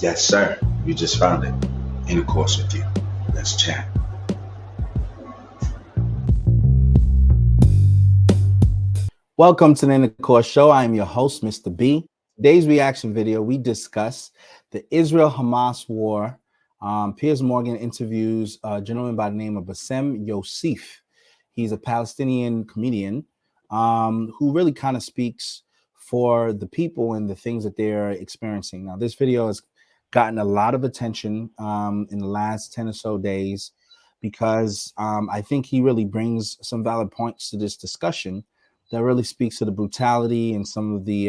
Yes, sir. You just found it. Intercourse with you. Let's chat. Welcome to the Intercourse Show. I am your host, Mr. B. Today's reaction video, we discuss the Israel-Hamas war. Piers Morgan interviews a gentleman by the name of Bassem Youssef. He's a Palestinian comedian who really kind of speaks for the people and the things that they're experiencing. Now, this video has gotten a lot of attention in the last 10 or so days because I think he really brings some valid points to this discussion that really speaks to the brutality and some of the,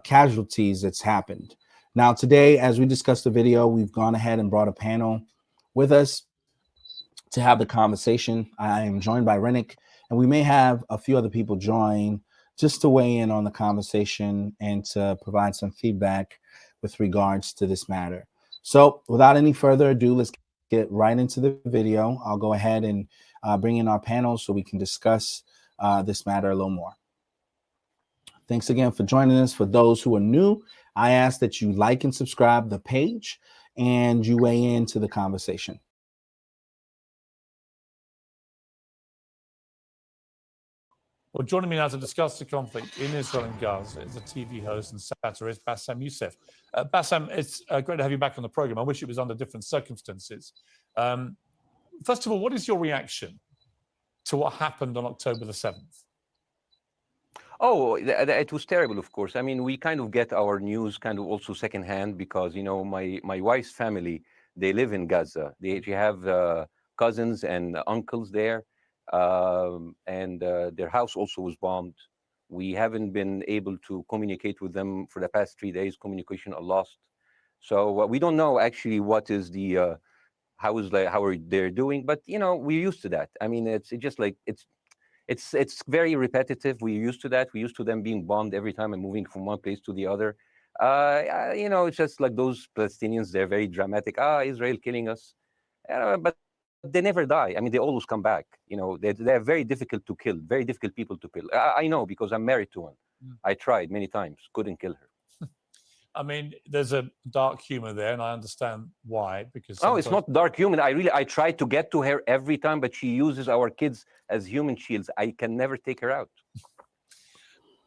casualties that's happened. Now, today, as we discussed the video, we've gone ahead and brought a panel with us to have the conversation. I am joined by Rennick, and we may have a few other people join just to weigh in on the conversation and to provide some feedback with regards to this matter. So without any further ado, let's get right into the video. I'll go ahead and bring in our panel so we can discuss this matter a little more. Thanks again for joining us. For those who are new, I ask that you like and subscribe the page and you weigh into the conversation. Well, joining me now to discuss the conflict in Israel and Gaza is a TV host and satirist, Bassem Youssef. Bassem, it's great to have you back on the program. I wish it was under different circumstances. First of all, what is your reaction to what happened on October the 7th? Oh, it was terrible, of course. I mean, we kind of get our news kind of also secondhand because, you know, my wife's family, they live in Gaza. They have cousins and uncles there. And their house also was bombed. We haven't been able to communicate with them for the past 3 days. Communication are lost. So we don't know actually what is the how are they doing, but you know, we're used to that. I mean, it's just like it's very repetitive. We're used to that. We're used to them being bombed every time and moving from one place to the other. You know, it's just like those Palestinians. They're very dramatic. Israel killing us, but they never die. I mean, they always come back. You know, they're very difficult to kill. Very difficult people to kill. I know because I'm married to one. I tried many times, couldn't kill her. I mean, there's a dark humor there, and I understand why. Because it's not dark humor. I try to get to her every time, but she uses our kids as human shields. I can never take her out.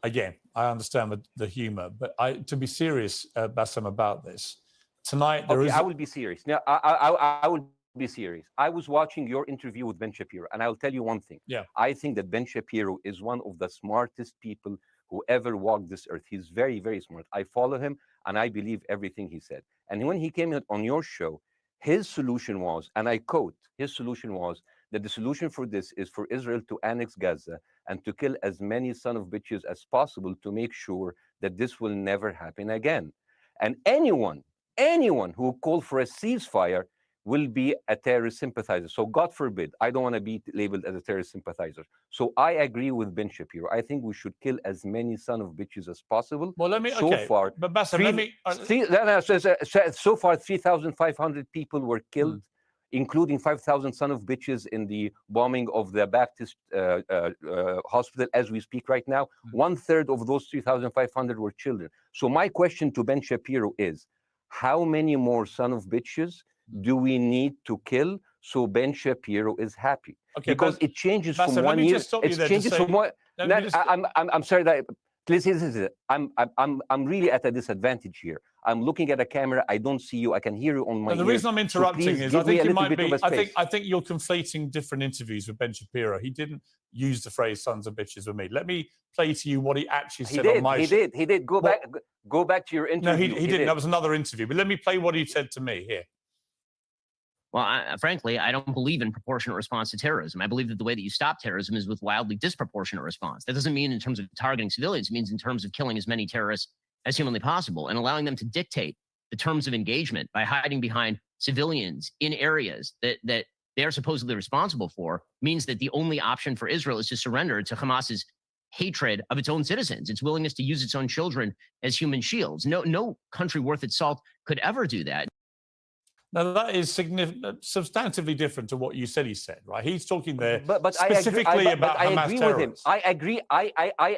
Again, I understand the humor, but to be serious, Bassem, about this tonight, I will be serious. Now, I will be serious. I was watching your interview with Ben Shapiro, and I'll tell you one thing. Yeah. I think that Ben Shapiro is one of the smartest people who ever walked this earth. He's very, very smart. I follow him, and I believe everything he said. And when he came on your show, his solution was, and I quote, his solution was that the solution for this is for Israel to annex Gaza and to kill as many son of bitches as possible to make sure that this will never happen again. And anyone who called for a ceasefire will be a terrorist sympathizer. So God forbid, I don't want to be labeled as a terrorist sympathizer. So I agree with Ben Shapiro. I think we should kill as many son of bitches as possible. Well, let me, so far, but Bassem, let me... so far, 3,500 people were killed, including 5,000 son of bitches in the bombing of the Baptist hospital as we speak right now. 1/3 of those 3,500 were children. So my question to Ben Shapiro is, how many more son of bitches do we need to kill so Ben Shapiro is happy? Okay, because it changes Bassem, from 1 year. It changes from one. I'm sorry that. Please, I'm really at a disadvantage here. I'm looking at a camera. I don't see you. I can hear you on my. The reason I'm interrupting is I think you might be. I think you're conflating different interviews with Ben Shapiro. He didn't use the phrase "sons of bitches" with me. Let me play to you what he actually said on my show. He did. Go back to your interview. No, he didn't. That was another interview. But let me play what he said to me here. Well, frankly, I don't believe in proportionate response to terrorism. I believe that the way that you stop terrorism is with wildly disproportionate response. That doesn't mean in terms of targeting civilians. It means in terms of killing as many terrorists as humanly possible and allowing them to dictate the terms of engagement by hiding behind civilians in areas that they are supposedly responsible for means that the only option for Israel is to surrender to Hamas's hatred of its own citizens, its willingness to use its own children as human shields. No country worth its salt could ever do that. Now, that is substantively different to what you said he said, right? He's talking there but specifically about Hamas terrorists. I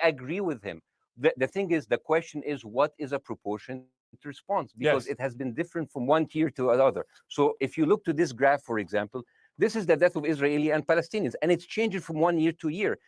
agree with him. The thing is, the question is, what is a proportionate response because Yes. it has been different from one tier to another. So if you look to this graph, for example, this is the death of Israeli and Palestinians, and it's changing from one year to year.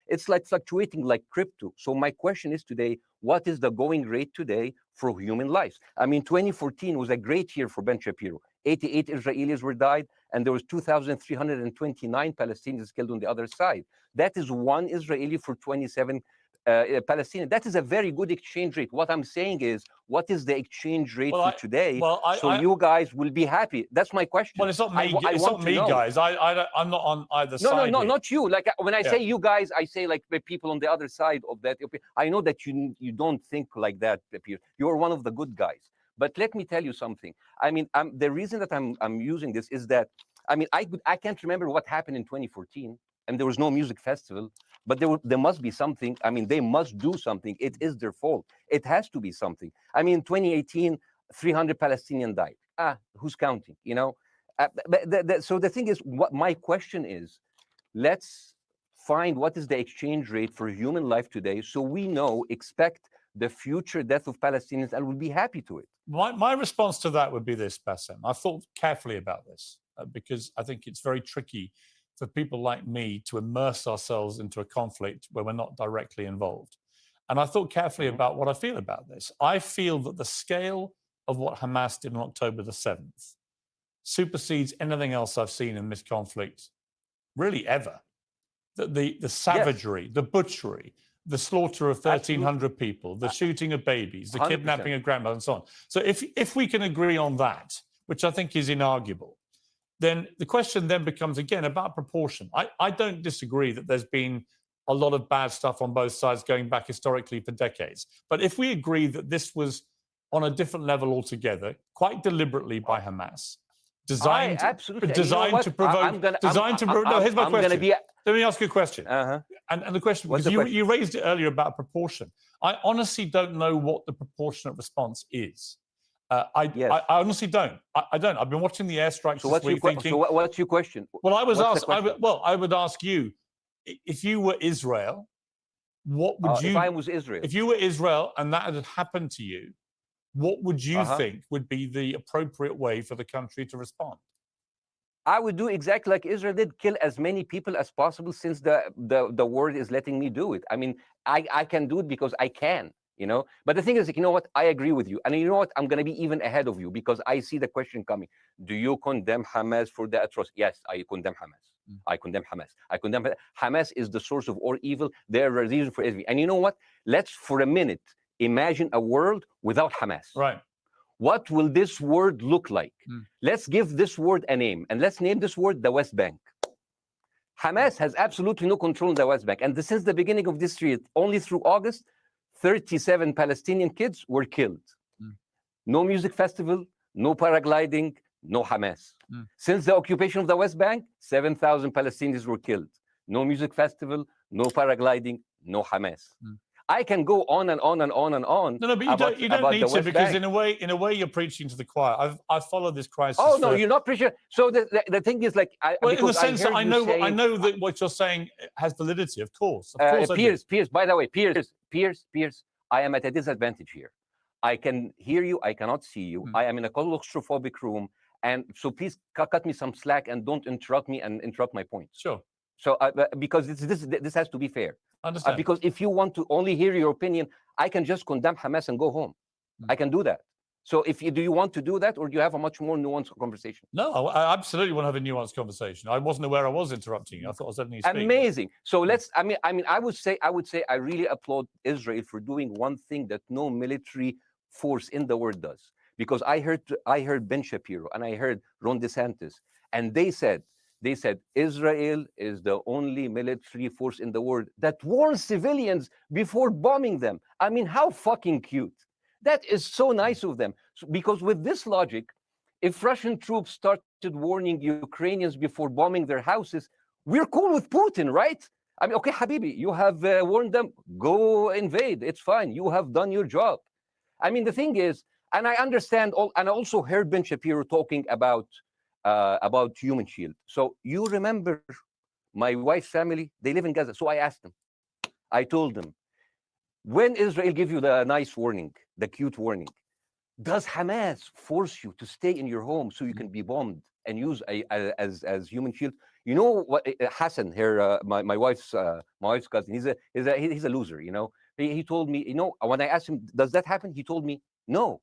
It's like fluctuating like crypto. So my question is today, what is the going rate today for human lives? I mean, 2014 was a great year for Ben Shapiro. 88 Israelis were died, and there was 2,329 Palestinians killed on the other side. That is one Israeli for 27 Palestinians. That is a very good exchange rate. What I'm saying is, what is the exchange rate for today? So you guys will be happy. That's my question. Well, it's not me. It's not me, guys. I'm not on either side. No, not you. Like when I say you guys, I say like the people on the other side of that. I know that you don't think like that, Piers. You're one of the good guys. But let me tell you something. I mean, the reason that I'm using this is that, I mean, I can't remember what happened in 2014, and there was no music festival, but there must be something. I mean, they must do something. It is their fault. It has to be something. I mean, 2018, 300 Palestinians died. Who's counting? You know. So the thing is, what my question is, let's find what is the exchange rate for human life today, so we know, expect the future death of Palestinians, and we'll be happy to it. My response to that would be this, Bassem. I thought carefully about this because I think it's very tricky for people like me to immerse ourselves into a conflict where we're not directly involved. And I thought carefully about what I feel about this. I feel that the scale of what Hamas did on October the 7th supersedes anything else I've seen in this conflict, really ever. The savagery, the butchery, the slaughter of 1,300 people, the shooting of babies, the 100%. Kidnapping of grandmothers, and so on. So if we can agree on that, which I think is inarguable, then the question then becomes, again, about proportion. I don't disagree that there's been a lot of bad stuff on both sides going back historically for decades. But if we agree that this was on a different level altogether, quite deliberately by Hamas, designed to provoke. No, here's my question. Let me ask you a question. And the question, because you raised it earlier about proportion. I honestly don't know what the proportionate response is. I honestly don't. I don't. I've been watching the airstrikes this week thinking. So what's your question? Well, I would ask you, if you were Israel, what would you? If I was Israel. If you were Israel and that had happened to you, what would you think would be the appropriate way for the country to respond? I would do exactly like Israel did, kill as many people as possible, since the world is letting me do it. I mean, I can do it because I can, you know. But the thing is, you know what? I agree with you. And you know what? I'm going to be even ahead of you because I see the question coming. Do you condemn Hamas for the atrocity? Yes, I condemn Hamas. I condemn Hamas. I condemn Hamas is the source of all evil. They're a reason for everything. And you know what? Let's, for a minute, imagine a world without Hamas. Right. What will this word look like? Let's give this word a name, and let's name this word the West Bank. Hamas has absolutely no control in the West Bank. And since the beginning of this year, only through August, 37 Palestinian kids were killed. No music festival, no paragliding, no Hamas. Since the occupation of the West Bank, 7,000 Palestinians were killed. No music festival, no paragliding, no Hamas. I can go on and on and on and on. No, but you don't need to, because in a way you're preaching to the choir. I've followed this crisis. Oh no, you're not preaching. So the thing is, like, in the sense that I know that what you're saying has validity. Of course, Piers. By the way, Piers. I am at a disadvantage here. I can hear you. I cannot see you. I am in a claustrophobic room, and so please cut me some slack and don't interrupt me and interrupt my point. Sure. So because this has to be fair. Understand. Because if you want to only hear your opinion, I can just condemn Hamas and go home. I can do that. So do you want to do that, or do you have a much more nuanced conversation? No, I absolutely want to have a nuanced conversation. I wasn't aware I was interrupting you. I thought I was letting you speak. Amazing. So let's. I mean, I would say I really applaud Israel for doing one thing that no military force in the world does. Because I heard Ben Shapiro and I heard Ron DeSantis, and they said Israel is the only military force in the world that warns civilians before bombing them. I mean, how fucking cute. That is so nice of them. Because with this logic, if Russian troops started warning Ukrainians before bombing their houses, we're cool with Putin, right? I mean, okay, Habibi, you have warned them, go invade. It's fine. You have done your job. I mean, the thing is, and I understand, and I also heard Ben Shapiro talking about Human Shield. So you remember my wife's family, they live in Gaza. So I asked them, I told them, when Israel give you the nice warning, the cute warning, Does Hamas force you to stay in your home so you can be bombed and use as human shield? You know what? Hassan here, my wife's cousin. He's a loser. You know, he told me. You know, when I asked him, does that happen? He told me no.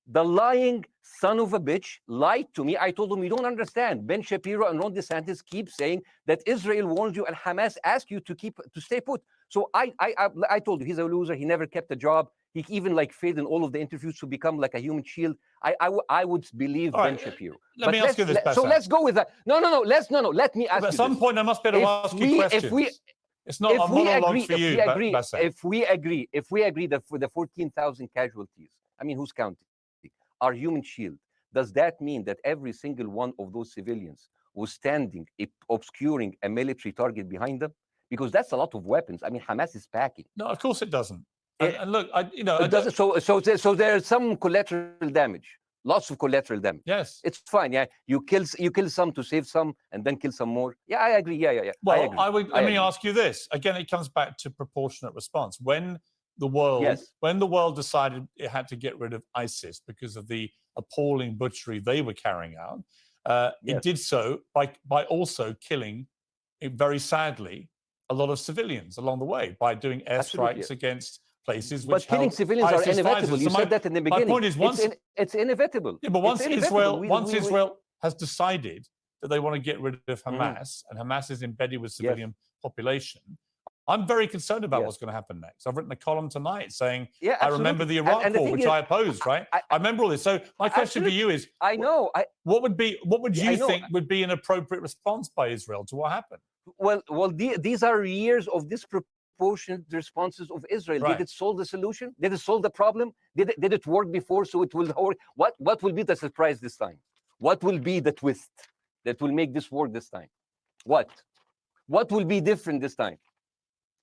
The lying son of a bitch lied to me. I told him, you don't understand. Ben Shapiro and Ron DeSantis keep saying that Israel warned you and Hamas asked you to stay put. So I told you he's a loser. He never kept a job. He even like failed in all of the interviews to become like a human shield. I would believe Ben Shapiro. Let me ask you this, so let's go with that. No. Let me ask you at some point, I must be able to ask you questions. It's not a monologue for you, Bassem. If we agree that for the 14,000 casualties, I mean, who's counting? Our human shield. Does that mean that every single one of those civilians was standing, obscuring a military target behind them? Because that's a lot of weapons. I mean, Hamas is packing. No, of course it doesn't. And look, so there's some collateral damage, lots of collateral damage. Yes, it's fine. Yeah, you kill some to save some, and then kill some more. Yeah, I agree. Yeah. Well, let me ask you this again. It comes back to proportionate response. When the world decided it had to get rid of ISIS because of the appalling butchery they were carrying out, it did so by also killing, very sadly, a lot of civilians along the way by doing airstrikes against places which but killing civilians are inevitable. You said that in the beginning. My point is, it's inevitable. Yeah, but once Israel has decided that they want to get rid of Hamas, and Hamas is embedded with civilian population, I'm very concerned about what's going to happen next. I've written a column tonight saying, I remember the Iraq war, which I opposed, right? I remember all this. So my question for you is, what would you think would be an appropriate response by Israel to what happened? Well, these are years of disproportionate responses of Israel. Right. Did it solve the solution? Did it solve the problem? Did it work before? So it will work. What will be the surprise this time? What will be the twist that will make this work this time? What will be different this time?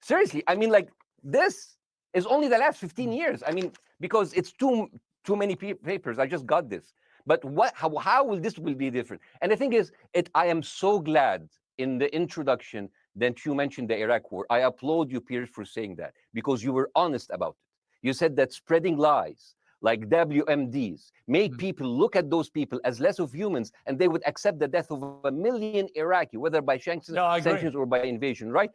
Seriously, I mean, like, this is only the last 15 years. I mean, because it's too many papers. I just got this. But how will this be different? And the thing is, I am so glad in the introduction that you mentioned the Iraq war. I applaud you, Piers, for saying that, because you were honest about it. You said that spreading lies like WMDs made people look at those people as less of humans, and they would accept the death of 1 million Iraqi, whether by sanctions or by invasion, right?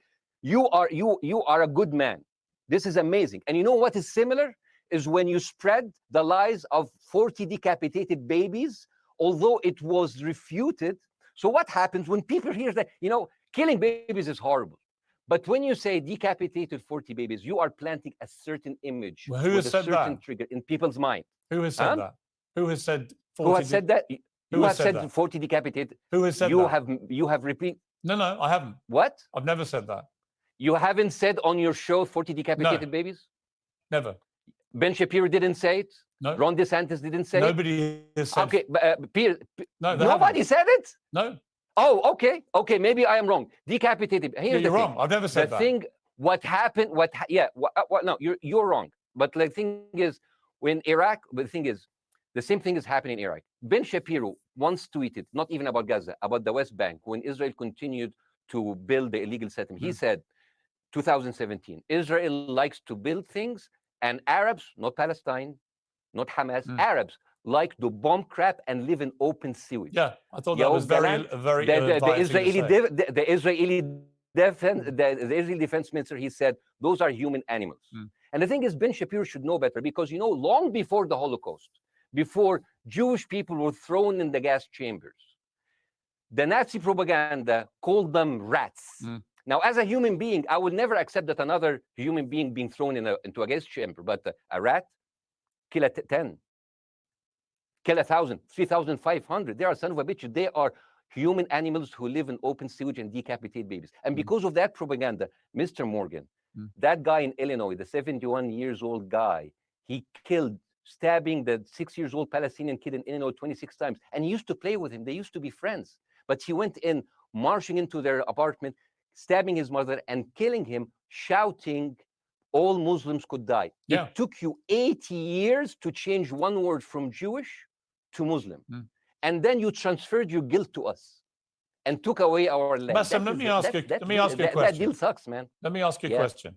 You are a good man. This is amazing. And you know what is similar? Is when you spread the lies of 40 decapitated babies, although it was refuted. So what happens when people hear that, killing babies is horrible. But when you say decapitated 40 babies, you are planting a certain image who has said that? Trigger in people's mind. Who has said that? Who has said 40? Who has said that? You have said 40 decapitated. Who has said that? You have repeated. No, I haven't. What? I've never said that. You haven't said on your show 40 decapitated babies? Never. Ben Shapiro didn't say it? No. Ron DeSantis didn't say Nobody has said it? Okay, Piers, no, nobody said it? No. Oh, okay, maybe I am wrong. Decapitated. Here's you're wrong. I've never said that. What happened, no, you're wrong. But the thing is, when Iraq, the thing is, the same thing is happening in Iraq. Ben Shapiro once tweeted, not even about Gaza, about the West Bank, when Israel continued to build the illegal settlement. He said, 2017, Israel likes to build things, and Arabs, not Palestine, not Hamas, Arabs like to bomb crap and live in open sewage. Yeah, I thought that was very the Israeli defense minister, he said, those are human animals. And the thing is, Ben Shapiro should know better, because, long before the Holocaust, before Jewish people were thrown in the gas chambers, the Nazi propaganda called them rats. Now, as a human being, I would never accept that another human being being thrown into a gas chamber, but a rat, kill 10, kill 1,000, 3,500. They are son of a bitch. They are human animals who live in open sewage and decapitate babies. And because of that propaganda, Mr. Morgan, that guy in Illinois, the 71-years-old guy, he killed, stabbing the 6-year-old Palestinian kid in Illinois 26 times. And he used to play with him. They used to be friends. But he went in, marching into their apartment, stabbing his mother and killing him, shouting, all Muslims could die. Yeah. It took you 80 years to change one word from Jewish to Muslim. And then you transferred your guilt to us and took away our land. Bassem, let me ask you a question. That deal sucks, man. Let me ask you a question.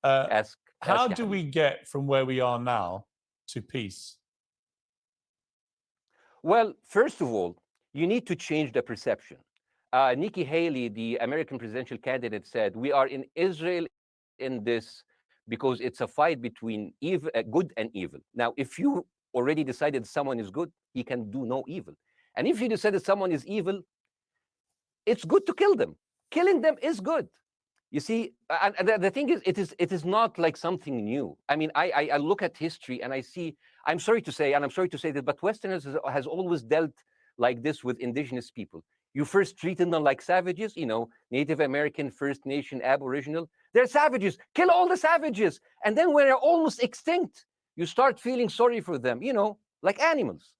How do we get from where we are now to peace? Well, first of all, you need to change the perception. Nikki Haley, the American presidential candidate, said, "We are in Israel in this because it's a fight between evil, good and evil." Now, if you already decided someone is good, he can do no evil. And if you decided someone is evil, it's good to kill them. Killing them is good. You see, and the thing is, it is not like something new. I mean, I look at history and I see, I'm sorry to say, and I'm sorry to say that, but Westerners has always dealt like this with indigenous people. You first treated them like savages, you know, Native American, First Nation, Aboriginal. They're savages. Kill all the savages. And then when they're almost extinct, you start feeling sorry for them, you know, like animals.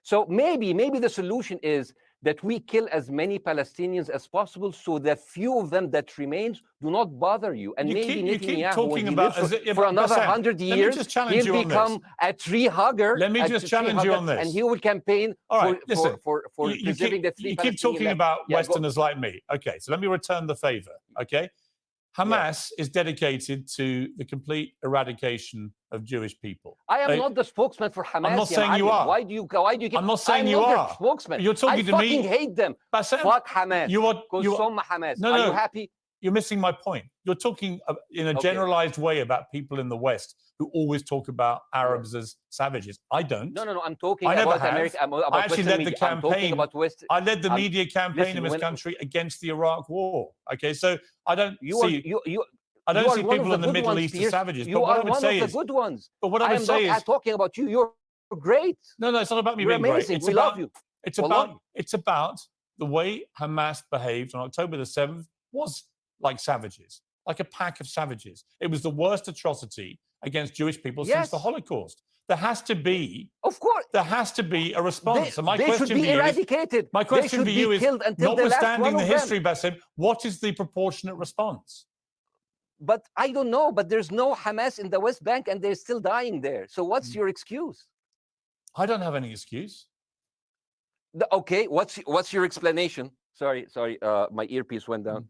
So maybe the solution is that we kill as many Palestinians as possible, so the few of them that remains do not bother you. And maybe Netanyahu, when he lives for another 100 years, he'll become a tree hugger. Let me just challenge you on this. And he will campaign for preserving the free Palestinian. You keep talking about Westerners like me. Okay, so let me return the favor, okay? Hamas is dedicated to the complete eradication of Jewish people. I am not the spokesman for Hamas. I'm not saying you are. Why do you get? I'm not saying you are. Spokesman. You're talking to me. I fucking hate them. Bassem, fuck Hamas. You are Hamas. No, are you happy? You're missing my point. You're talking in a generalized way about people in the West who always talk about Arabs as savages. I don't. No. I'm talking about America. I actually led the campaign. I led the media campaign in this when, country against the Iraq War. Okay, so I don't see. I don't see people in the Middle East as savages. You are one of the good ones. But what I would say is, I'm talking about you. You're great. No, it's not about me being amazing. Great. We love you. It's about the way Hamas behaved on October the 7th was like savages, like a pack of savages. It was the worst atrocity against Jewish people since the Holocaust. There has to be, of course, there has to be a response. So my question for you is, my question for you is, notwithstanding the history, Bassem, what is the proportionate response? But I don't know. But there's no Hamas in the West Bank, and they're still dying there. So what's your excuse? I don't have any excuse. Okay, what's your explanation? Sorry, my earpiece went down.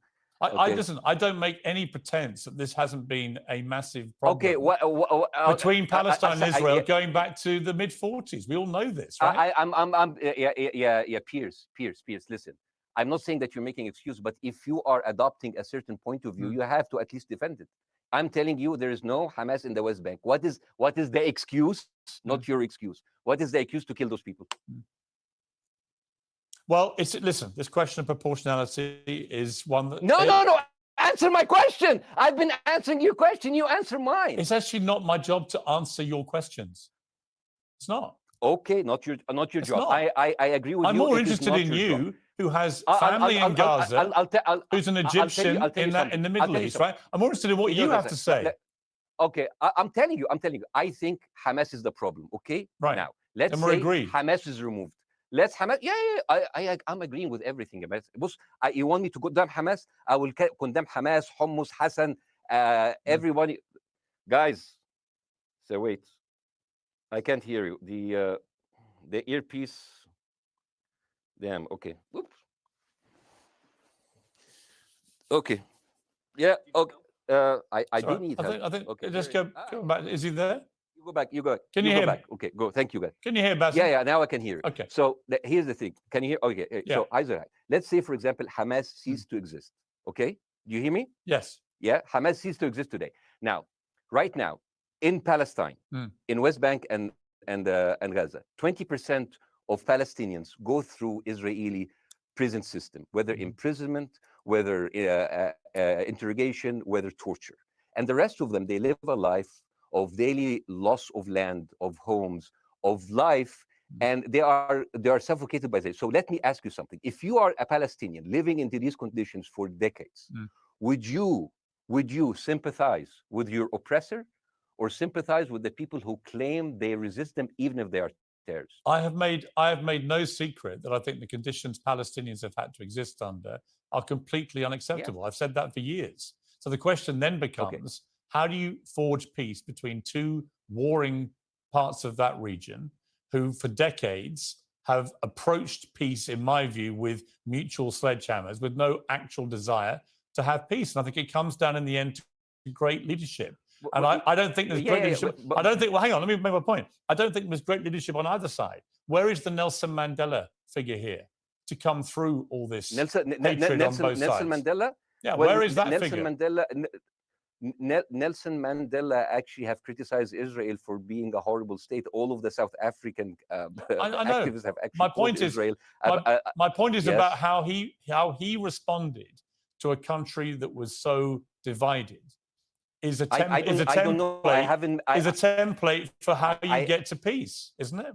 Listen, I don't make any pretense that this hasn't been a massive problem between Palestine and Israel going back to the mid-40s. We all know this, right? Piers, listen. I'm not saying that you're making excuse, but if you are adopting a certain point of view, you have to at least defend it. I'm telling you, there is no Hamas in the West Bank. What is the excuse? Not your excuse. What is the excuse to kill those people? Well, listen, this question of proportionality is one that... No. Answer my question. I've been answering your question. You answer mine. It's actually not my job to answer your questions. It's not. Okay, not your job. Not. I agree with you. I'm more interested in you, who has family in Gaza, who's an Egyptian in the Middle East, right? I'm more interested in what you have to say. Okay, I'm telling you. I think Hamas is the problem. Okay, right now let's say Hamas is removed. Let's Hamas. I'm agreeing with everything. You want me to condemn Hamas? I will condemn Hamas, Hummus, Hassan, everybody. Guys, so wait. I can't hear you. The earpiece. Damn. Okay. Oops. Okay. Yeah. Okay. I do need help. I think. Okay. Just go back. Is he there? You go back. You go. Can you hear me? Okay. Go. Thank you, guys. Can you hear Bassem? Yeah. Now I can hear you. Okay. So here's the thing. Can you hear? Okay. Yeah. So Israel. Let's say, for example, Hamas ceased to exist. Okay. Do you hear me? Yes. Yeah. Hamas ceased to exist today. Now, right now, in Palestine, in West Bank and Gaza, 20% of Palestinians go through Israeli prison system, whether imprisonment, whether interrogation, whether torture. And the rest of them, they live a life of daily loss of land, of homes, of life, and they are suffocated by this. So let me ask you something. If you are a Palestinian living into these conditions for decades, would you sympathize with your oppressor, or sympathize with the people who claim they resist them, even if they are terrorists? I have made no secret that I think the conditions Palestinians have had to exist under are completely unacceptable. I've said that for years. So the question then becomes, how do you forge peace between two warring parts of that region who for decades have approached peace, in my view, with mutual sledgehammers, with no actual desire to have peace? And I think it comes down in the end to great leadership. And I don't think there's great leadership. but I don't think, well, hang on, let me make my point. I don't think there's great leadership on either side. Where is the Nelson Mandela figure here to come through all this hatred on both sides? Nelson Mandela? Yeah, well, where is that Nelson figure? Nelson Mandela actually have criticized Israel for being a horrible state. All of the South African I know. activists have actually My called point is, Israel. my point is yes. about how he responded to a country that was so divided. Is a template for how you get to peace, isn't it?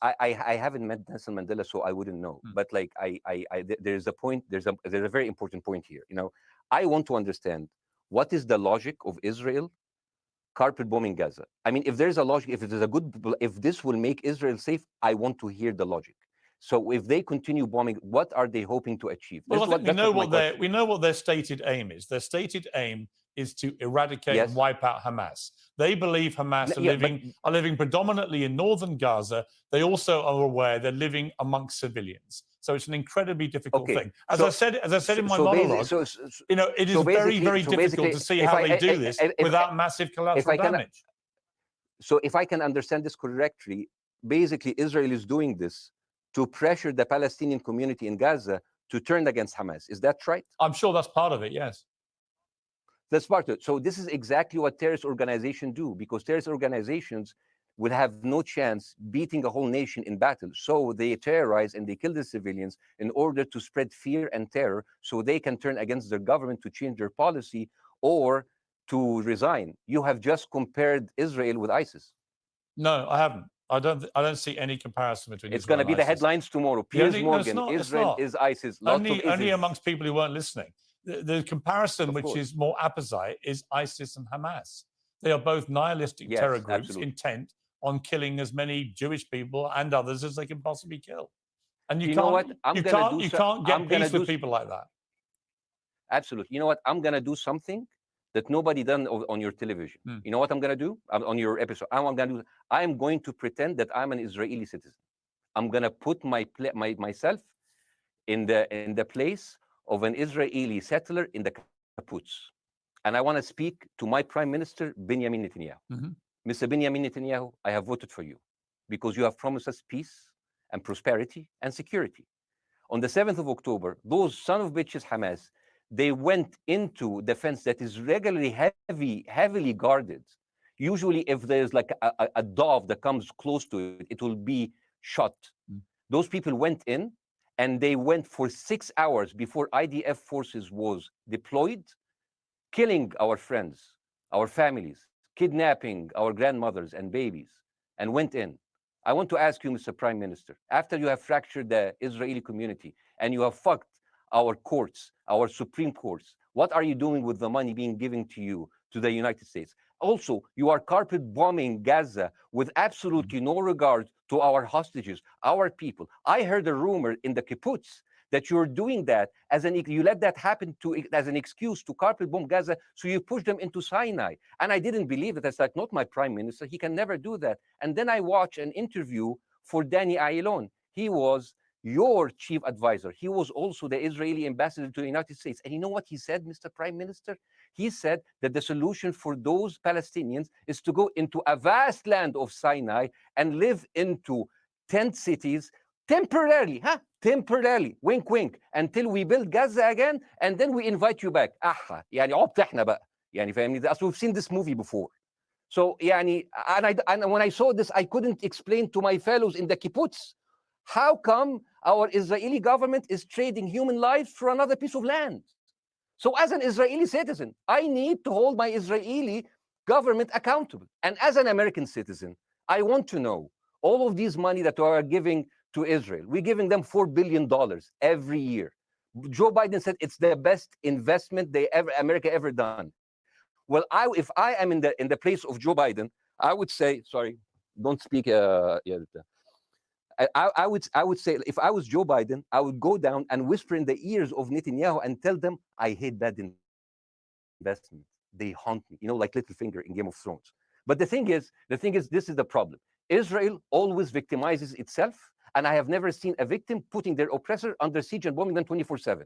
I haven't met Nelson Mandela, so I wouldn't know. But like there's a point. There's a very important point here. You know, I want to understand what is the logic of Israel carpet bombing Gaza. I mean, if there's a logic, if this will make Israel safe, I want to hear the logic. So if they continue bombing, what are they hoping to achieve? Well, I think we know what their stated aim is. Their stated aim is to eradicate and wipe out Hamas. They believe Hamas are living predominantly in northern Gaza. They also are aware they're living amongst civilians. So it's an incredibly difficult thing. As I said in my monologue, you know, it is very, very difficult to see how they do this without massive collateral damage. So if I can understand this correctly, basically Israel is doing this to pressure the Palestinian community in Gaza to turn against Hamas. Is that right? I'm sure that's part of it, yes. That's part of it. So this is exactly what terrorist organizations do, because terrorist organizations will have no chance beating a whole nation in battle. So they terrorize and they kill the civilians in order to spread fear and terror so they can turn against their government to change their policy or to resign. You have just compared Israel with ISIS. No, I haven't. I don't see any comparison between. It's going to be the headlines tomorrow. Piers Morgan, Israel is ISIS. Only amongst people who weren't listening. The comparison, which is more apposite, is ISIS and Hamas. They are both nihilistic terror groups intent on killing as many Jewish people and others as they can possibly kill. And you can't get peace with people like that. Absolutely. You know what? I'm going to do something that nobody done on your television. You know what I'm going to do on your episode? I'm going to pretend that I'm an Israeli citizen. I'm going to put myself in the place of an Israeli settler in the kibbutz. And I want to speak to my Prime Minister, Benjamin Netanyahu. Mr. Benjamin Netanyahu, I have voted for you because you have promised us peace and prosperity and security. On the 7th of October, those son of bitches Hamas, they went into the fence that is regularly heavily guarded. Usually if there's like a dove that comes close to it, it will be shot. Those people went in and they went for 6 hours before IDF forces was deployed, killing our friends, our families, kidnapping our grandmothers and babies, and went in. I want to ask you, Mr. Prime Minister, after you have fractured the Israeli community and you have fucked our courts, our Supreme Courts, what are you doing with the money being given to you, to the United States? Also, you are carpet bombing Gaza with absolutely no regard to our hostages, our people. I heard a rumor in the kibbutz that you're doing that you let that happen as an excuse to carpet bomb Gaza, so you push them into Sinai. And I didn't believe it. That's like, not my prime minister. He can never do that. And then I watched an interview for Danny Ayalon. He was your chief advisor. He was also the Israeli ambassador to the United States. And you know what he said, Mr. Prime Minister? He said that the solution for those Palestinians is to go into a vast land of Sinai and live into tent cities temporarily, temporarily, wink, wink, until we build Gaza again, and then we invite you back. يعني عبط احنا بقى. يعني فاهمني؟ We've seen this movie before. So يعني, and when I saw this, I couldn't explain to my fellows in the kibbutz, how come our Israeli government is trading human lives for another piece of land? So as an Israeli citizen, I need to hold my Israeli government accountable. And as an American citizen, I want to know all of these money that we are giving to Israel. We're giving them $4 billion every year. Joe Biden said it's the best investment America ever done. Well, if I am in the place of Joe Biden, I would say, sorry, don't speak. I would say, if I was Joe Biden, I would go down and whisper in the ears of Netanyahu and tell them, I hate that investment. They haunt me, like Littlefinger in Game of Thrones. But the thing is, this is the problem. Israel always victimizes itself, and I have never seen a victim putting their oppressor under siege and bombing them 24/7.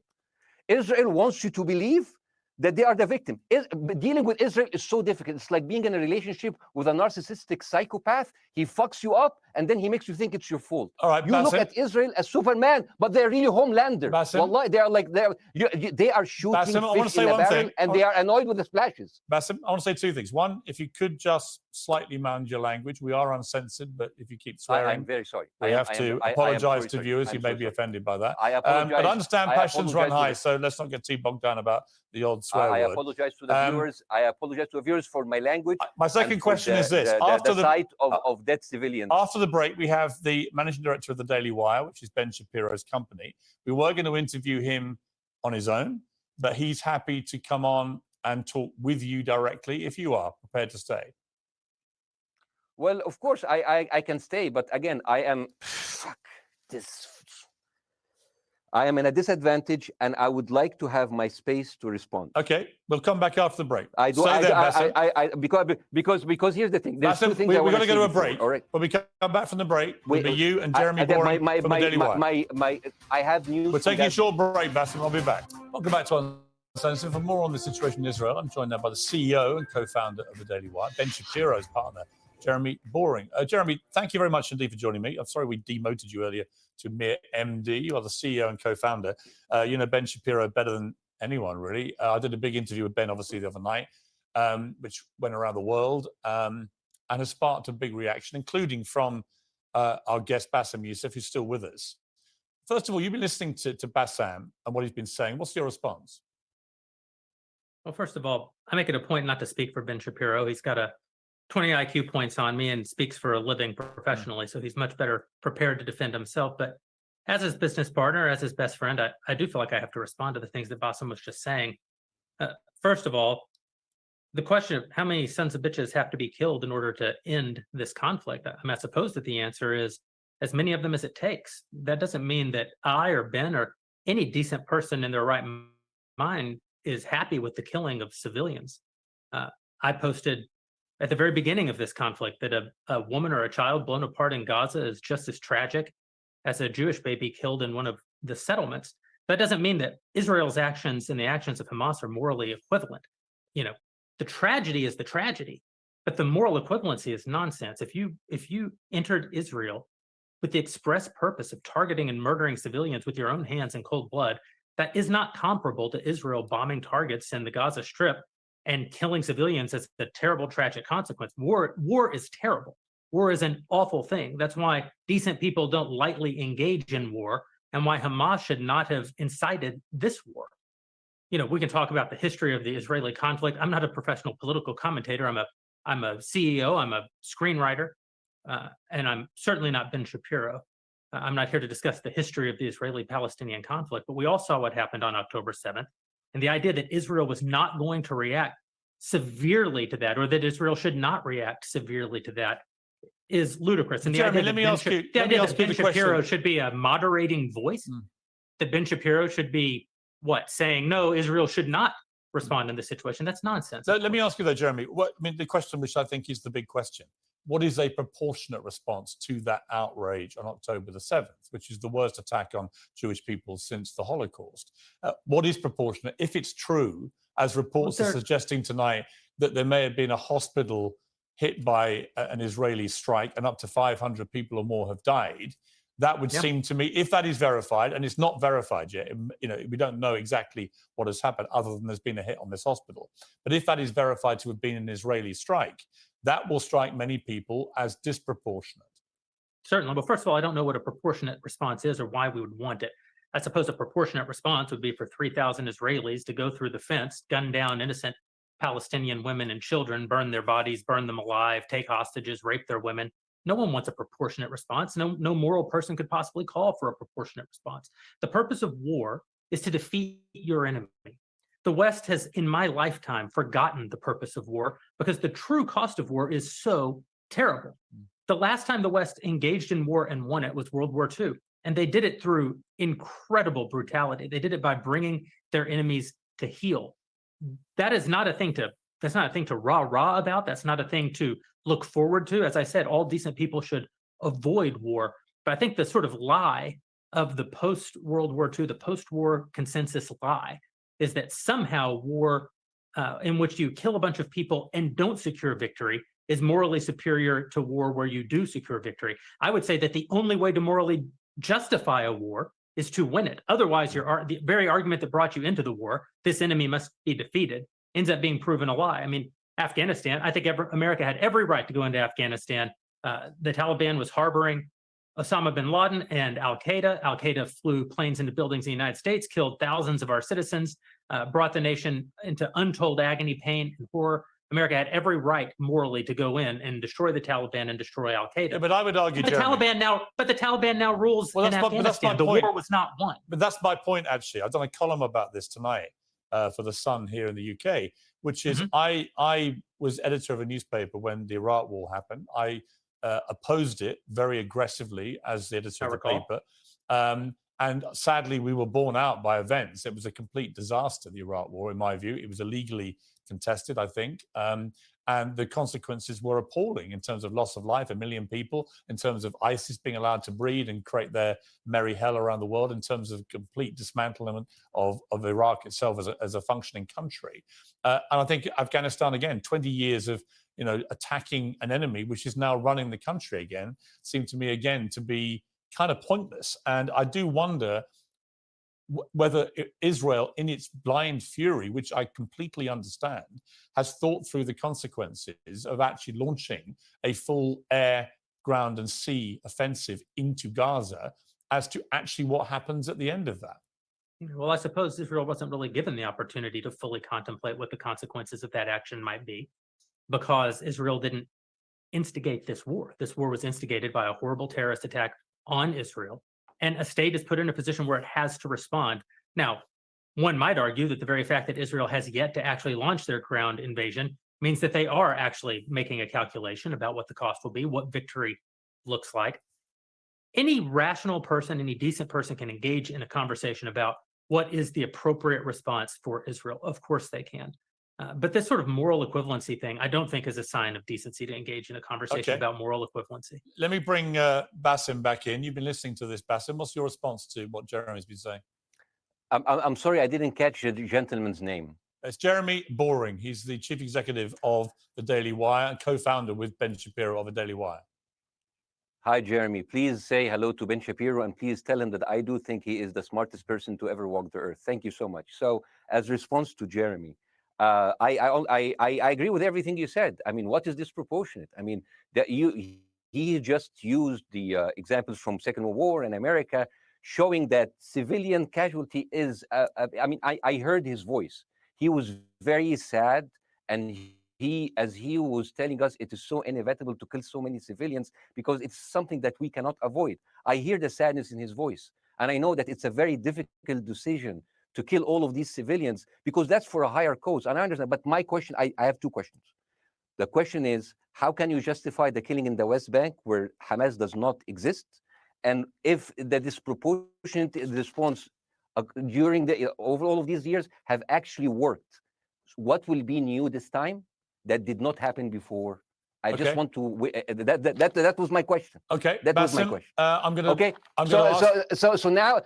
Israel wants you to believe that they are the victim. Dealing with Israel is so difficult. It's like being in a relationship with a narcissistic psychopath. He fucks you up, and then he makes you think it's your fault. All right, you Bassem. look at Israel as Superman, but they're really Homelander. Bassem. Wallahi, they are like they are shooting Bassem, fish in a barrel, and they are annoyed with the splashes. Bassem, I want to say two things. One, if you could just slightly mind your language. We are uncensored, but if you keep swearing, I'm very sorry. We have to apologize to viewers who may be offended by that. I apologize. But I understand passions run high, so let's not get too bogged down about the odd swear word. I apologize to the viewers. I apologize to the viewers for my language. My second question is this: after the sight of dead civilians. After the break, we have the managing director of the Daily Wire, which is Ben Shapiro's company. We were going to interview him on his own, but he's happy to come on and talk with you directly if you are prepared to stay. Well, of course, I can stay, but again, I am I am in a disadvantage, and I would like to have my space to respond. Okay, we'll come back after the break. Because here's the thing. There's two things we're going to go to a break. All right. When we come back from the break, we'll be you and Jeremy Boring from the Daily Wire. I have news. We're taking a short break, Bassem. I'll be back. Welcome back to Uncensored. For more on the situation in Israel, I'm joined now by the CEO and co-founder of the Daily Wire, Ben Shapiro's partner, Jeremy Boring. Jeremy, thank you very much indeed for joining me. I'm sorry we demoted you earlier to mere MD. You are the CEO and co-founder. You know Ben Shapiro better than anyone, really. I did a big interview with Ben, obviously, the other night, which went around the world and has sparked a big reaction, including from our guest, Bassem Youssef, who's still with us. First of all, you've been listening to Bassem and what he's been saying. What's your response? Well, first of all, I make it a point not to speak for Ben Shapiro. He's got a 20 IQ points on me and speaks for a living professionally, so he's much better prepared to defend himself. But as his business partner, as his best friend, I do feel like I have to respond to the things that Bassem was just saying. First of all, the question of how many sons of bitches have to be killed in order to end this conflict, I suppose that the answer is as many of them as it takes. That doesn't mean that I or Ben or any decent person in their right mind is happy with the killing of civilians. I posted at the very beginning of this conflict that a woman or a child blown apart in Gaza is just as tragic as a Jewish baby killed in one of the settlements. That doesn't mean that Israel's actions and the actions of Hamas are morally equivalent. You know, the tragedy is the tragedy, but the moral equivalency is nonsense. If you entered Israel with the express purpose of targeting and murdering civilians with your own hands in cold blood, that is not comparable to Israel bombing targets in the Gaza Strip and killing civilians as a terrible, tragic consequence. War is terrible. War is an awful thing. That's why decent people don't lightly engage in war, and why Hamas should not have incited this war. You know, we can talk about the history of the Israeli conflict. I'm not a professional political commentator. I'm a CEO. I'm a screenwriter, and I'm certainly not Ben Shapiro. I'm not here to discuss the history of the Israeli-Palestinian conflict, but we all saw what happened on October 7th. And the idea that Israel was not going to react severely to that, or that Israel should not react severely to that, is ludicrous. And the idea that Ben Shapiro should be a moderating voice, that Ben Shapiro should be, saying, no, Israel should not respond in this situation, that's nonsense. So let me ask you though, Jeremy, the question which I think is the big question. What is a proportionate response to that outrage on October the 7th, which is the worst attack on Jewish people since the Holocaust? What is proportionate? If it's true, as reports are suggesting tonight, that there may have been a hospital hit by an Israeli strike and up to 500 people or more have died, that would seem to me, if that is verified, and it's not verified yet, we don't know exactly what has happened other than there's been a hit on this hospital. But if that is verified to have been an Israeli strike, that will strike many people as disproportionate. Certainly. But first of all, I don't know what a proportionate response is or why we would want it. I suppose a proportionate response would be for 3,000 Israelis to go through the fence, gun down innocent Palestinian women and children, burn their bodies, burn them alive, take hostages, rape their women. No one wants a proportionate response. No moral person could possibly call for a proportionate response. The purpose of war is to defeat your enemy. The West has, in my lifetime, forgotten the purpose of war because the true cost of war is so terrible. The last time the West engaged in war and won it was World War II, and they did it through incredible brutality. They did it by bringing their enemies to heel. That is not a thing to. That's not a thing to rah-rah about. That's not a thing to look forward to. As I said, all decent people should avoid war. But I think the sort of lie of the post-World War II, the post-war consensus lie, is that somehow war in which you kill a bunch of people and don't secure victory is morally superior to war where you do secure victory. I would say that the only way to morally justify a war is to win it. Otherwise, the very argument that brought you into the war, this enemy must be defeated, ends up being proven a lie. I mean, Afghanistan, I think America had every right to go into Afghanistan. The Taliban was harboring Osama bin Laden and Al-Qaeda. Al-Qaeda flew planes into buildings in the United States, killed thousands of our citizens, brought the nation into untold agony, pain, and horror. America had every right morally to go in and destroy the Taliban and destroy Al-Qaeda. Yeah, but I would argue, the Taliban now rules in Afghanistan. The war was not won. But that's my point, actually. I've done a column about this tonight for The Sun here in the UK, which is I was editor of a newspaper when the Iraq war happened. I opposed it very aggressively as the editor of the paper. And sadly, we were borne out by events. It was a complete disaster, the Iraq war, in my view. It was illegally contested, I think. And the consequences were appalling in terms of loss of life, 1 million people, in terms of ISIS being allowed to breed and create their merry hell around the world, in terms of complete dismantlement of Iraq itself as a functioning country. And I think Afghanistan, again, 20 years of attacking an enemy, which is now running the country again, seemed to me, again, to be kind of pointless. And I do wonder whether Israel, in its blind fury, which I completely understand, has thought through the consequences of actually launching a full air, ground, and sea offensive into Gaza as to actually what happens at the end of that. Well, I suppose Israel wasn't really given the opportunity to fully contemplate what the consequences of that action might be, because Israel didn't instigate this war. This war was instigated by a horrible terrorist attack on Israel, and a state is put in a position where it has to respond. Now, one might argue that the very fact that Israel has yet to actually launch their ground invasion means that they are actually making a calculation about what the cost will be, what victory looks like. Any rational person, any decent person can engage in a conversation about what is the appropriate response for Israel. Of course they can. But this sort of moral equivalency thing, I don't think is a sign of decency to engage in a conversation about moral equivalency. Let me bring Bassem back in. You've been listening to this, Bassem. What's your response to what Jeremy's been saying? I'm sorry, I didn't catch the gentleman's name. It's Jeremy Boring. He's the chief executive of the Daily Wire and co-founder with Ben Shapiro of the Daily Wire. Hi, Jeremy. Please say hello to Ben Shapiro, and please tell him that I do think he is the smartest person to ever walk the earth. Thank you so much. So, as response to Jeremy, I agree with everything you said. I mean, what is disproportionate? I mean, he just used the examples from Second World War in America, showing that civilian casualty is. I mean, I heard his voice. He was very sad, and as he was telling us, it is so inevitable to kill so many civilians because it's something that we cannot avoid. I hear the sadness in his voice, and I know that it's a very difficult decision to kill all of these civilians because that's for a higher cause. And I understand, but my question, I have two questions. The question is, how can you justify the killing in the West Bank where Hamas does not exist? And if the disproportionate response during over all of these years have actually worked, what will be new this time that did not happen before? I just want to. That was my question. Okay, that was my question. I'm gonna. Okay. So now,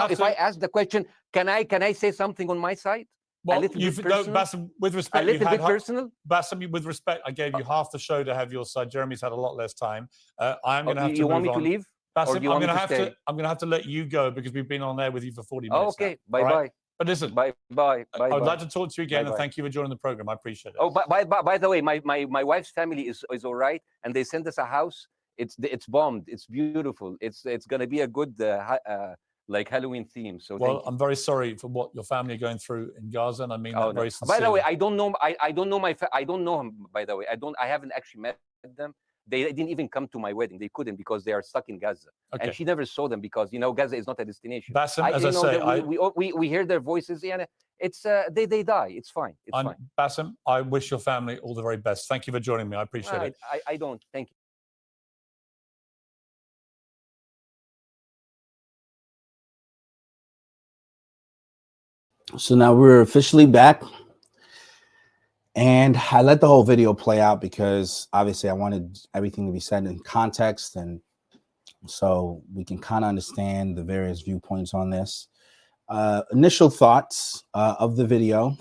if I ask the question, can I say something on my side? Well, Bassem, with respect, a little bit personal. Bassem, with respect, I gave you half the show to have your side. Jeremy's had a lot less time. I'm going to have to. You want me to leave? Bassem, I'm going to have to let you go because we've been on there with you for 40 minutes. Okay. Bye. But listen, bye. I would like to talk to you again, and thank you for joining the program. I appreciate it. Oh, by the way, my wife's family is all right, and they sent us a house. It's bombed. It's beautiful. It's going to be a good like Halloween theme. So I'm very sorry for what your family are going through in Gaza, and I mean that very sincerely. By the way, I don't know. I don't know I don't know him. By the way, I haven't actually met them. They didn't even come to my wedding. They couldn't because they are stuck in Gaza, and she never saw them because Gaza is not a destination. Bassem, as I say, we hear their voices, and it's they die. It's fine. It's fine. Bassem, I wish your family all the very best. Thank you for joining me. I appreciate it. I don't. Thank you. So now we're officially back. And I let the whole video play out because obviously I wanted everything to be said in context, and so we can kind of understand the various viewpoints on this. initial thoughts of the video.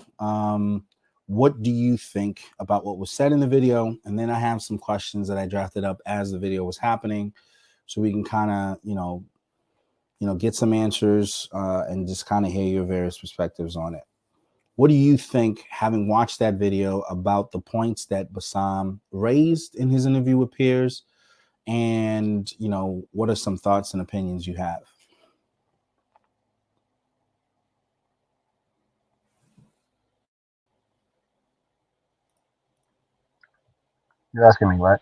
What do you think about what was said in the video? And then I have some questions that I drafted up as the video was happening, so we can kind of, get some answers and just kind of hear your various perspectives on it. What do you think, having watched that video, about the points that Bassem raised in his interview with Piers? And, what are some thoughts and opinions you have? You're asking me, right?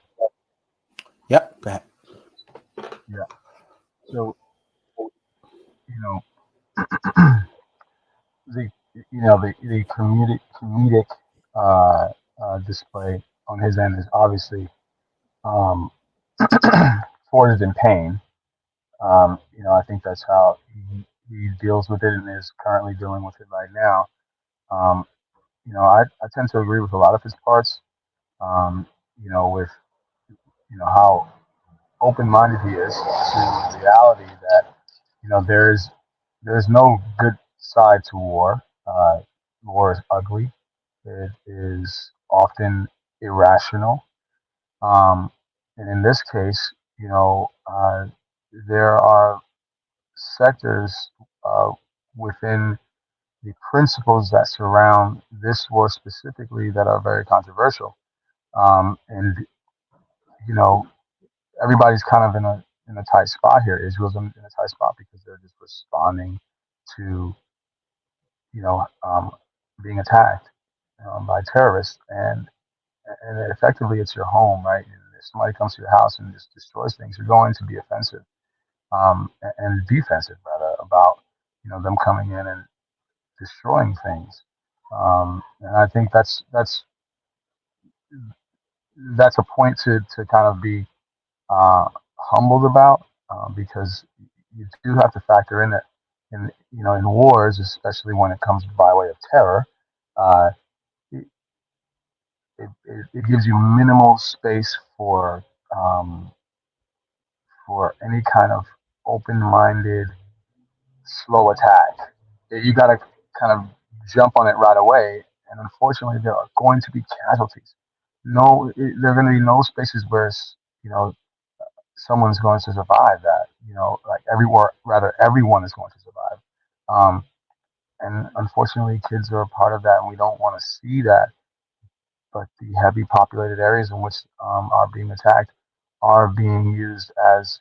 Yep, go ahead. Yeah. So, the comedic display on his end is obviously um, forged in pain. I think that's how he deals with it and is currently dealing with it right now. Um, I tend to agree with a lot of his parts. With how open-minded he is to the reality that there's no good side to war. War is ugly. It is often irrational. And in this case, there are sectors within the principles that surround this war specifically that are very controversial. And everybody's kind of in a tight spot here. Israel's in a tight spot because they're just responding to being attacked by terrorists, and effectively it's your home, right? And if somebody comes to your house and just destroys things, you're going to be offensive and defensive rather about them coming in and destroying things. And I think that's a point to kind of be humbled about, because you do have to factor in that in wars, especially when it comes by way of terror, uh, it, it gives you minimal space for any kind of open-minded slow attack. You got to kind of jump on it right away, and unfortunately, there are going to be casualties. There are going to be no spaces where you know someone's going to survive that. Like everyone is going to survive. And unfortunately, kids are a part of that, and we don't want to see that. But the heavy populated areas in which are being attacked are being used as,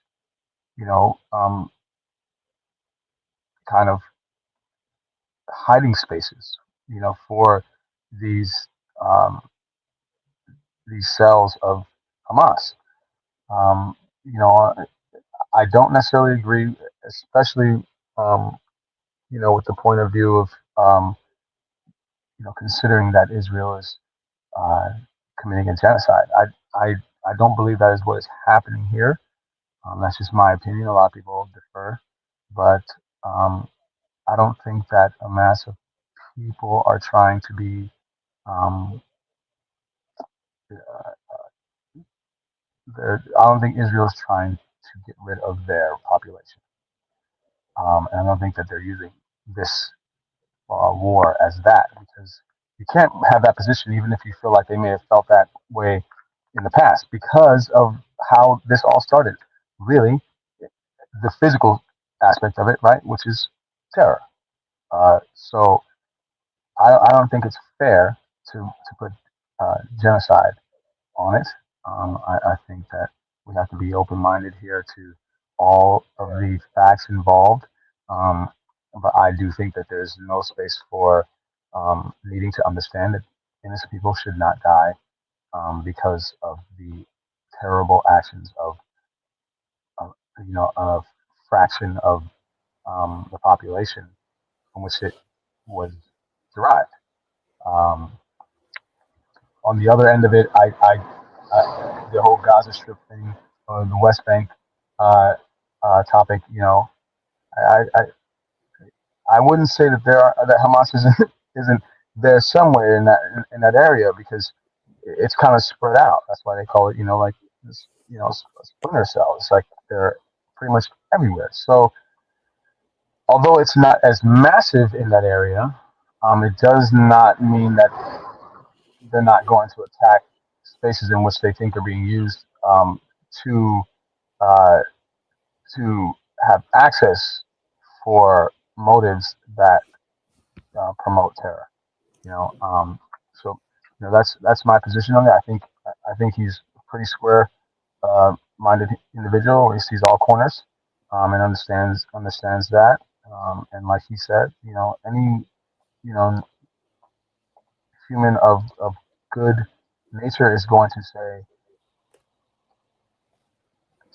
kind of hiding spaces, for these um, these cells of Hamas. Um, you know, I don't necessarily agree, especially with the point of view of considering that Israel is uh, committing a genocide. I don't believe that is what is happening here. That's just my opinion. A lot of people differ, but I don't think that a mass of people are trying to be. Uh, I don't think Israel is trying to get rid of their population, and I don't think that they're using this war as that, because you can't have that position even if you feel like they may have felt that way in the past because of how this all started. Really, the physical aspect of it, right, which is terror. So I don't think it's fair to put genocide on it. I think that we have to be open-minded here to all of the facts involved. Um, but I do think that there's no space for needing to understand that innocent people should not die because of the terrible actions of a fraction of the population from which it was derived. Um, on the other end of it, the whole Gaza Strip thing, the West Bank topic. I, I I wouldn't say that that Hamas isn't there somewhere in that area, because it's kind of spread out. That's why they call it like this a splinter cell. It's like they're pretty much everywhere. So although it's not as massive in that area, it does not mean that they're not going to attack spaces in which they think are being used to uh, to have access for motives that promote terror. You know, so that's my position on it. I think he's a pretty square minded individual. He sees all corners and understands that. And like he said, any you know human of good nature is going to say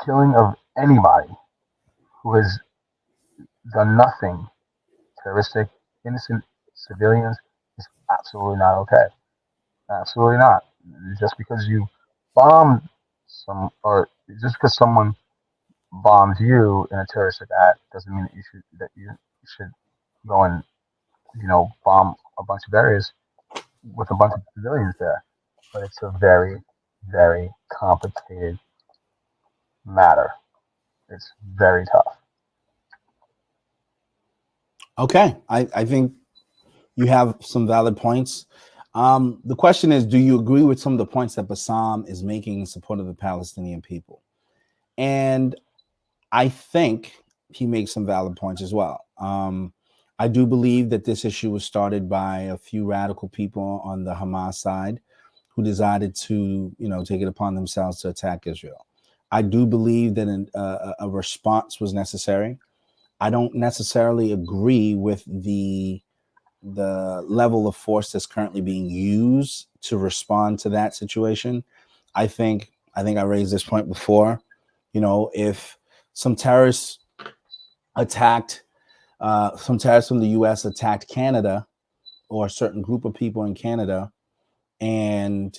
killing of anybody who has done nothing terroristic, innocent civilians is absolutely not okay. Absolutely not. Just because you bombed or just because someone bombed you in a terroristic act doesn't mean that you should go and bomb a bunch of areas with a bunch of civilians there. But it's a very, very complicated matter. It's very tough. Okay, I think you have some valid points. The question is, do you agree with some of the points that Bassem is making in support of the Palestinian people? And I think he makes some valid points as well. I do believe that this issue was started by a few radical people on the Hamas side who decided to, take it upon themselves to attack Israel. I do believe that a response was necessary. I don't necessarily agree with the level of force that's currently being used to respond to that situation. I think I raised this point before. If some terrorists some terrorists from the U.S. attacked Canada or a certain group of people in Canada, and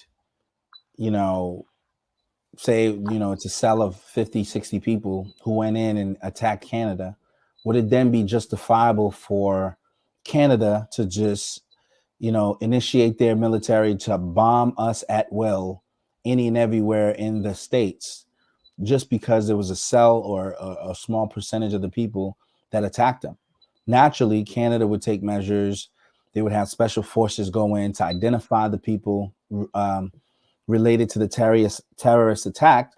say it's a cell of 50, 60 people who went in and attacked Canada, would it then be justifiable for Canada to just initiate their military to bomb us at will any and everywhere in the states just because there was a cell or a small percentage of the people that attacked them? Naturally, Canada would take measures. They would have special forces go in to identify the people related to the terrorist attack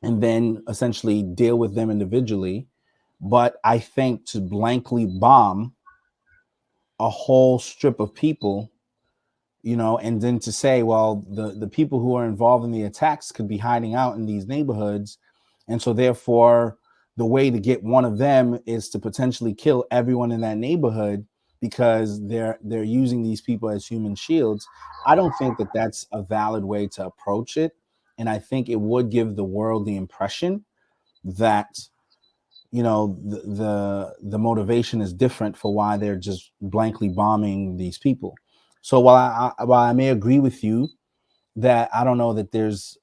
and then essentially deal with them individually. But I think to blankly bomb a whole strip of people, and then to say, well, the people who are involved in the attacks could be hiding out in these neighborhoods. And so therefore, the way to get one of them is to potentially kill everyone in that neighborhood because they're using these people as human shields. I don't think that that's a valid way to approach it. And I think it would give the world the impression that the motivation is different for why they're just blankly bombing these people. So while I may agree with you that I don't know that there's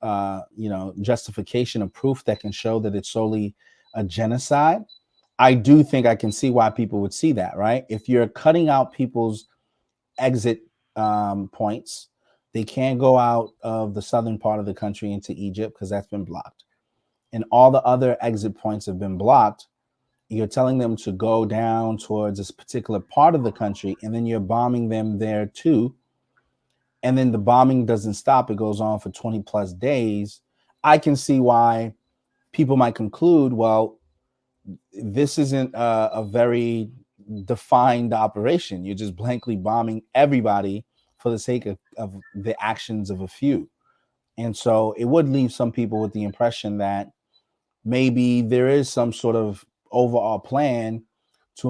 justification of proof that can show that it's solely a genocide, I do think I can see why people would see that, right? If you're cutting out people's exit points, they can't go out of the southern part of the country into Egypt because that's been blocked, and all the other exit points have been blocked. You're telling them to go down towards this particular part of the country, and then you're bombing them there too. And then the bombing doesn't stop. It goes on for 20 plus days. I can see why people might conclude, well, this isn't a very defined operation. You're just blankly bombing everybody for the sake of the actions of a few. And so it would leave some people with the impression that maybe there is some sort of overall plan to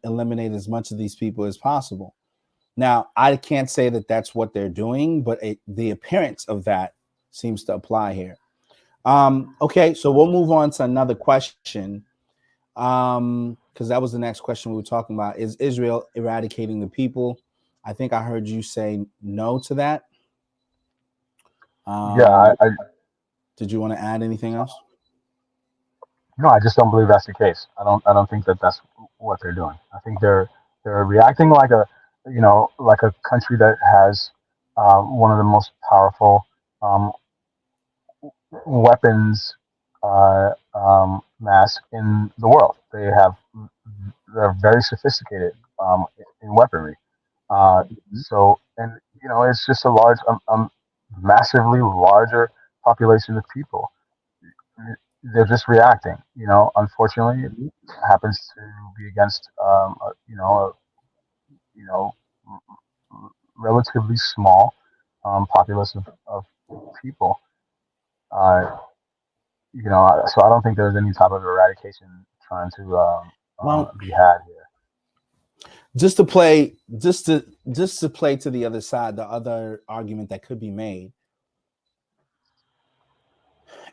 eliminate as much of these people as possible. Now, I can't say that that's what they're doing, but the appearance of that seems to apply here. Okay, so we'll move on to another question, because that was the next question we were talking about. Is Israel eradicating the people? I think I heard you say no to that. Yeah, Did you want to add anything else? no, I just don't believe that's the case. I don't think that that's what they're doing. I think they're reacting like a country that has one of the most powerful um, weapons mass in the world. They have they're very sophisticated in weaponry. So, and it's just a massively larger population of people. They're just reacting. Unfortunately, it happens to be against you know relatively small populace of people. Uh, so I don't think there's any type of eradication trying to Well, be had here. just to play to the other side, the other argument that could be made,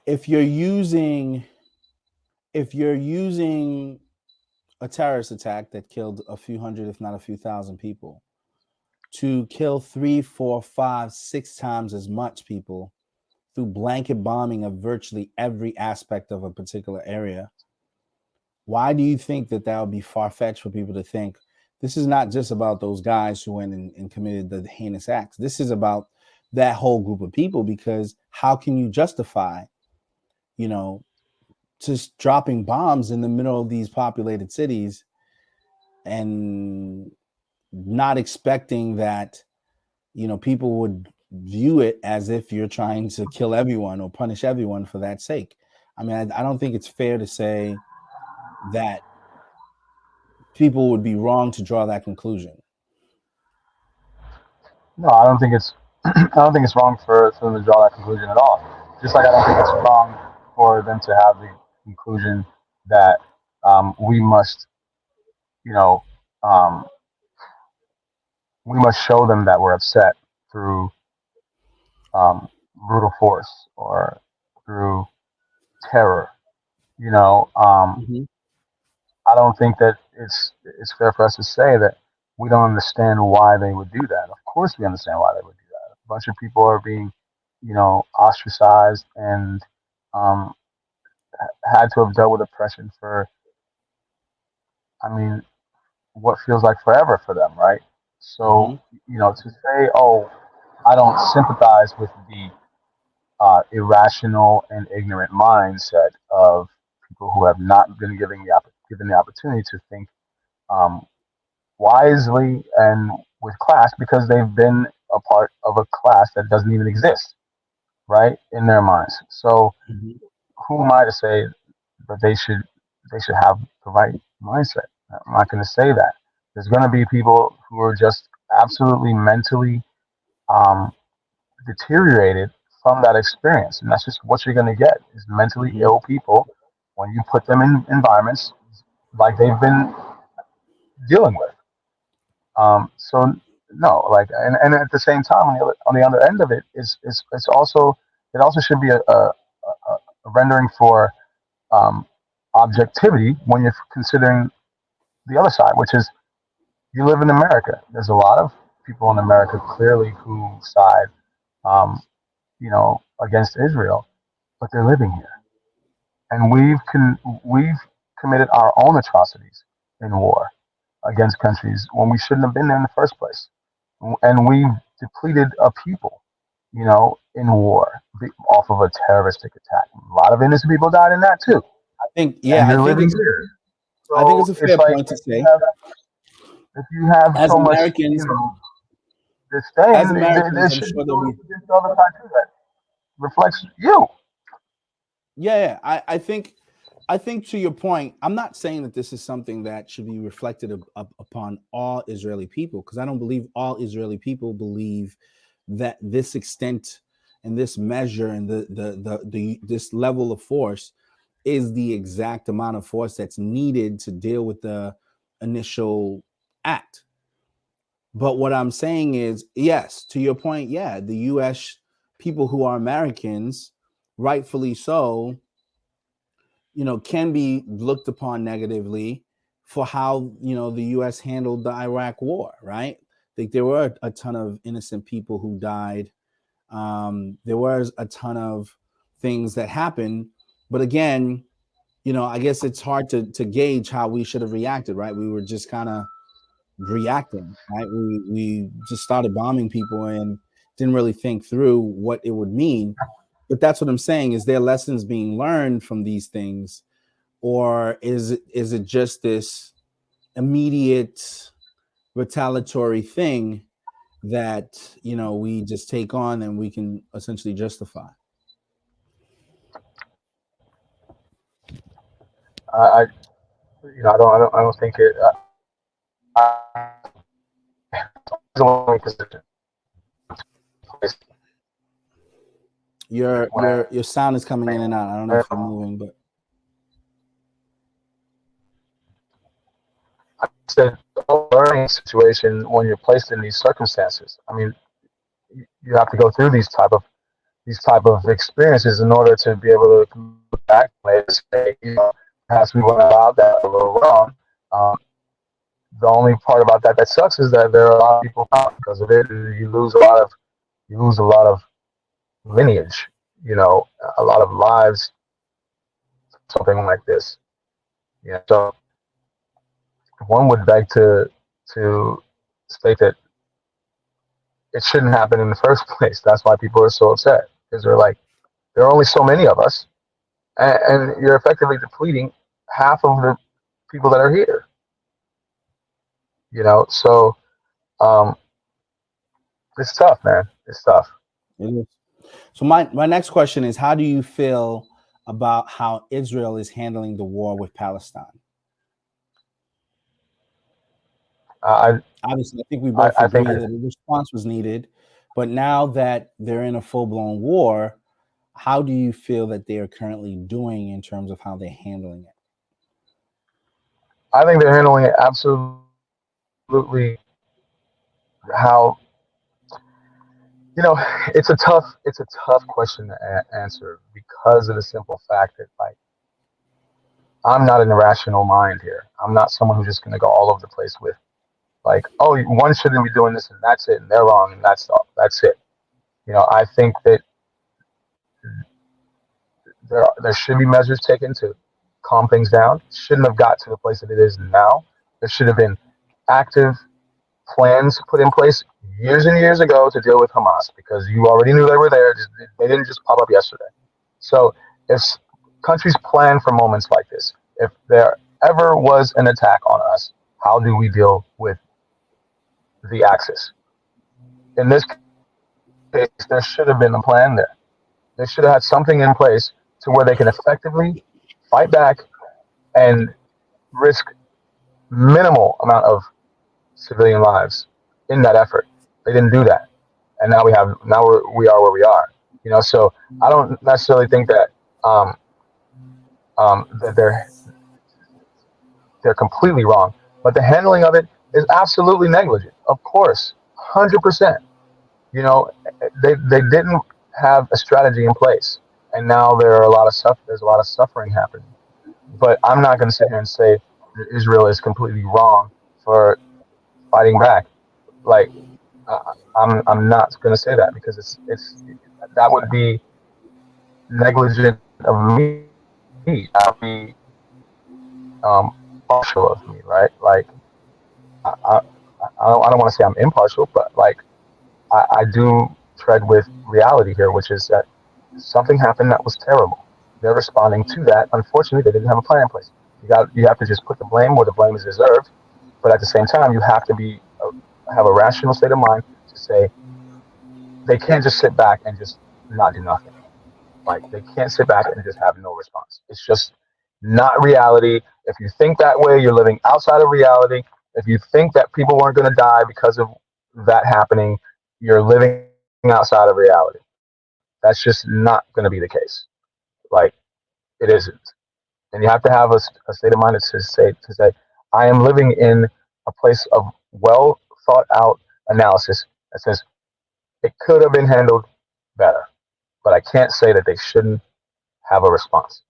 if you're using a terrorist attack that killed a few hundred, if not a few thousand people, to kill 3, 4, 5, 6 times as much people through blanket bombing of virtually every aspect of a particular area, why do you think that would be far-fetched for people to think this is not just about those guys who went and committed the heinous acts? This is about that whole group of people, because how can you justify, just dropping bombs in the middle of these populated cities and not expecting that, people would view it as if you're trying to kill everyone or punish everyone for that sake? I mean, I don't think it's fair to say that people would be wrong to draw that conclusion. No, I don't think it's I don't think it's wrong for them to draw that conclusion at all. Just like I don't think it's wrong for them to have the conclusion that we must, you know, um, we must show them that we're upset through brutal force or through terror. You know, I don't think that it's fair for us to say that we don't understand why they would do that. Of course, we understand why they would do that. A bunch of people are being, ostracized and um, had to have dealt with oppression for, I mean, what feels like forever for them, right? So, to say, oh, I don't sympathize with the irrational and ignorant mindset of people who have not been given the opportunity to think um, wisely and with class, because they've been a part of a class that doesn't even exist, right, in their minds. So who am I to say that they should have the right mindset? I'm not going to say that. There's going to be people who are just absolutely mentally um, deteriorated from that experience, and that's just what you're going to get is mentally ill people when you put them in environments like they've been dealing with. So no, like, and at the same time, on the other end of it it's also it also should be a rendering for um, objectivity when you're considering the other side, which is you live in America. There's a lot of people in America clearly who side, against Israel, but they're living here, and we've committed our own atrocities in war against countries when we shouldn't have been there in the first place. And we depleted a people, in war off of a terroristic attack. A lot of innocent people died in that too. I think, and they're living here. I think it's a So fair like point to say. if you have As so much, Americans, disdain, as Americans, there I'm should sure be that we. against the other side too that reflects you. Yeah, I think to your point, I'm not saying that this is something that should be reflected upon all Israeli people, because I don't believe all Israeli people believe that this extent and this measure and this level of force is the exact amount of force that's needed to deal with the initial act. But what I'm saying is, yes, to your point, yeah, the U.S. people who are Americans, rightfully so, can be looked upon negatively for how, the U.S. handled the Iraq war, right? I think there were a ton of innocent people who died. There was a ton of things that happened. But again, I guess it's hard to gauge how we should have reacted, right? We were just kind of reacting, right? We just started bombing people and didn't really think through what it would mean. But that's what I'm saying. Is there lessons being learned from these things? Or is it just this immediate retaliatory thing that, you know, we just take on and we can essentially justify? I you know, I don't think it. I don't think Your sound is coming in and out. I don't know if you're moving, but I said learning situation when you're placed in these circumstances. I mean, you have to go through these type of experiences in order to be able to come back and say, you know, perhaps we went about that a little wrong. The only part about that sucks is that there are a lot of people because of it. You lose a lot of lineage, you know, a lot of lives, something like this. Yeah. So one would beg to state that it shouldn't happen in the first place. That's why people are so upset, because they're like, there are only so many of us, and you're effectively depleting half of the people that are here. You know, so it's tough, man. It's tough. it is. So my next question is, how do you feel about how Israel is handling the war with Palestine? Obviously, I think we both agree that a response was needed, but now that they're in a full-blown war, how do you feel that they are currently doing in terms of how they're handling it? I think they're handling it absolutely how, you know, it's a tough question to answer, because of the simple fact that, like, I'm not an irrational mind here. I'm not someone who's just going to go all over the place with, like, oh, one shouldn't be doing this and that's it, and they're wrong and that's it. You know, I think that there should be measures taken to calm things down. It shouldn't have got to the place that it is now. There should have been active plans put in place years and years ago to deal with Hamas, because you already knew they were there. They didn't just pop up yesterday. So if countries plan for moments like this, if there ever was an attack on us, how do we deal with the Axis? In this case, there should have been a plan there. They should have had something in place to where they can effectively fight back and risk minimal amount of civilian lives in that effort. They didn't do that, and now we are where we are. You know, so I don't necessarily think that that they're completely wrong, but the handling of it is absolutely negligent. Of course, 100%. You know, they didn't have a strategy in place, and now there's a lot of suffering happening. But I'm not going to sit here and say that Israel is completely wrong for fighting back. Like, I'm not going to say that, because it's that would be negligent of me. That would be partial of me, right? Like, I don't want to say I'm impartial, but, like, I do tread with reality here, which is that something happened that was terrible. They're responding to that. Unfortunately, they didn't have a plan in place. You have to just put the blame where the blame is deserved, but at the same time, you have to have a rational state of mind to say they can't just sit back and just not do nothing. Like, they can't sit back and just have no response. It's just not reality. If you think that way, you're living outside of reality. If you think that people weren't going to die because of that happening, you're living outside of reality. That's just not going to be the case. Like, it isn't. And you have to have a state of mind to say, I am living in a place of well thought out analysis that says it could have been handled better, but I can't say that they shouldn't have a response.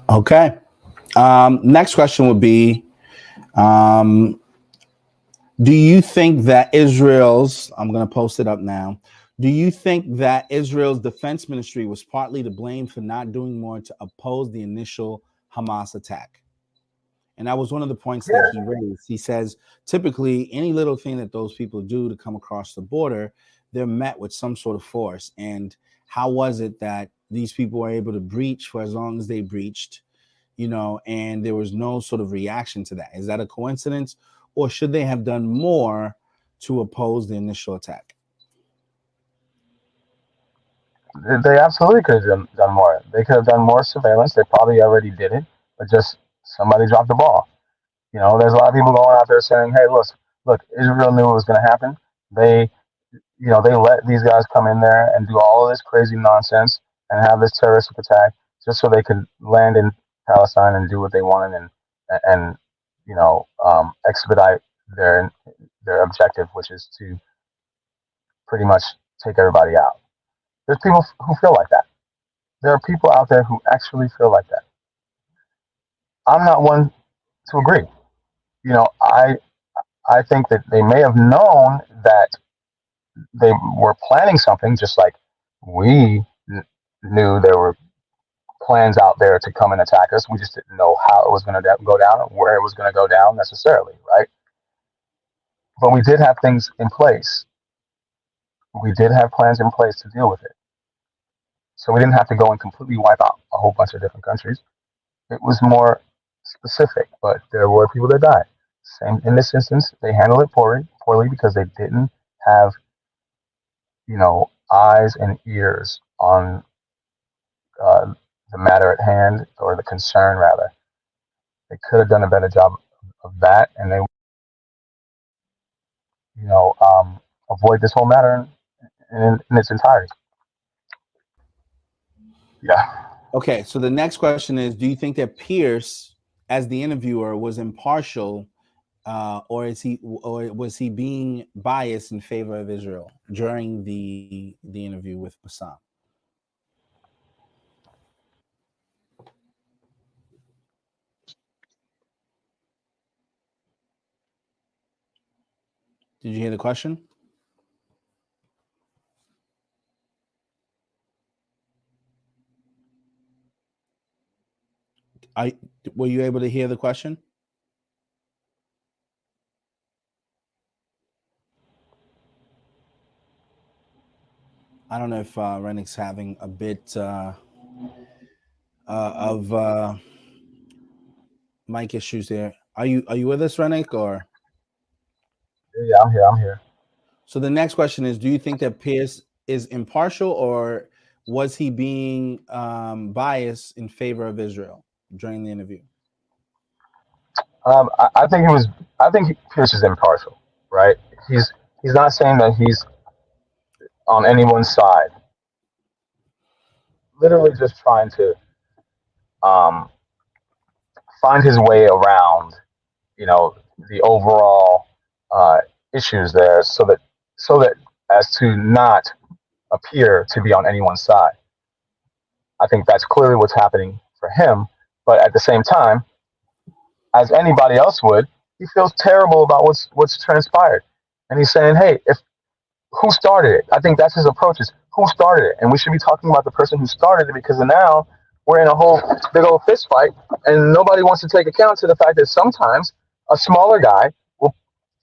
Okay. Next question would be, do you think that I'm going to post it up now. Do you think that Israel's defense ministry was partly to blame for not doing more to oppose the initial Hamas attack? And that was one of the points that he raised. He says, typically, any little thing that those people do to come across the border, they're met with some sort of force. And how was it that these people were able to breach for as long as they breached, you know, and there was no sort of reaction to that? Is that a coincidence, or should they have done more to oppose the initial attack? They absolutely could have done more. They could have done more surveillance. They probably already did it, but just somebody dropped the ball. You know, there's a lot of people going out there saying, "Hey, look, Israel knew it was going to happen. They, they let these guys come in there and do all of this crazy nonsense and have this terroristic attack just so they could land in Palestine and do what they wanted and expedite their objective, which is to pretty much take everybody out." There's people who feel like that. There are people out there who actually feel like that. I'm not one to agree. You know, I think that they may have known that they were planning something, just like we knew there were plans out there to come and attack us. We just didn't know how it was going to go down or where it was going to go down necessarily, right? But we did have things in place. We did have plans in place to deal with it. So we didn't have to go and completely wipe out a whole bunch of different countries. It was more specific, but there were people that died. Same in this instance, they handled it poorly because they didn't have, eyes and ears on the matter at hand, or the concern rather. They could have done a better job of that, and they, avoid this whole matter in its entirety. Yeah. Okay, so the next question is: do you think that Piers, as the interviewer, was impartial, or was he being biased in favor of Israel during the interview with Bassem? Did you hear the question? Were you able to hear the question? I don't know if Rennick's having a bit of mic issues there. Are you with us, Rennick, or? Yeah, I'm here. So the next question is: do you think that Piers is impartial, or was he being biased in favor of Israel during the interview? I think he was. I think Pierce is impartial, right? He's not saying that he's on anyone's side. Literally, just trying to um, find his way around, the overall uh, issues there, so that as to not appear to be on anyone's side. I think that's clearly what's happening for him. But at the same time, as anybody else would, he feels terrible about what's transpired, and he's saying, "Hey, if who started it?" I think that's his approach: is who started it, and we should be talking about the person who started it, because now we're in a whole big old fist fight, and nobody wants to take account to the fact that sometimes a smaller guy will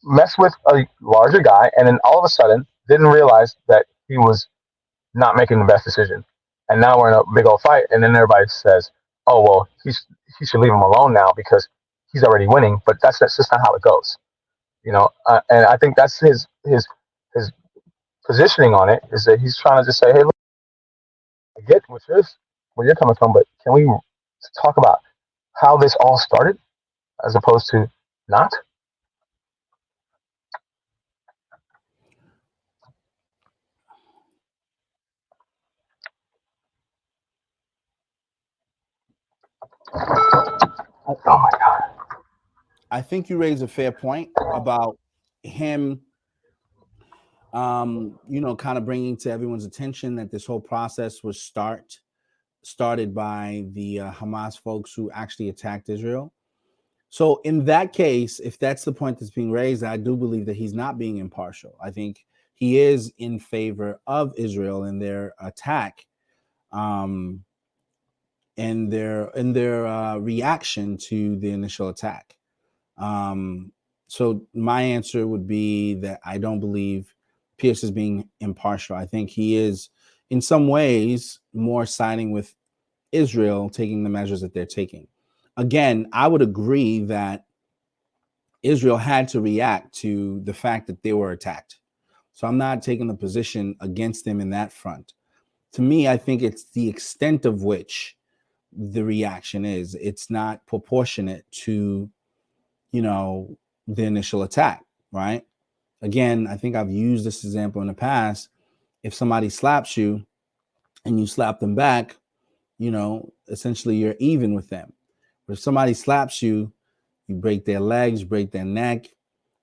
mess with a larger guy, and then all of a sudden didn't realize that he was not making the best decision, and now we're in a big old fight, and then everybody says, "Oh well, he should leave him alone now because he's already winning." But that's just not how it goes, and I think that's his positioning on it, is that he's trying to just say, "Hey, look, I get where you're coming from, but can we talk about how this all started as opposed to not?" Oh my God. I think you raise a fair point about him, kind of bringing to everyone's attention that this whole process was started by the Hamas folks who actually attacked Israel. So in that case, if that's the point that's being raised, I do believe that he's not being impartial. I think he is in favor of Israel in their attack, and their reaction to the initial attack. So my answer would be that I don't believe Pierce is being impartial. I think he is, in some ways more siding with Israel taking the measures that they're taking. Again, I would agree that Israel had to react to the fact that they were attacked. So I'm not taking a position against them in that front. To me, I think it's the extent of which the reaction is. It's not proportionate to, the initial attack, right? Again, I think I've used this example in the past. If somebody slaps you and you slap them back, essentially you're even with them. But if somebody slaps you, you break their legs, break their neck,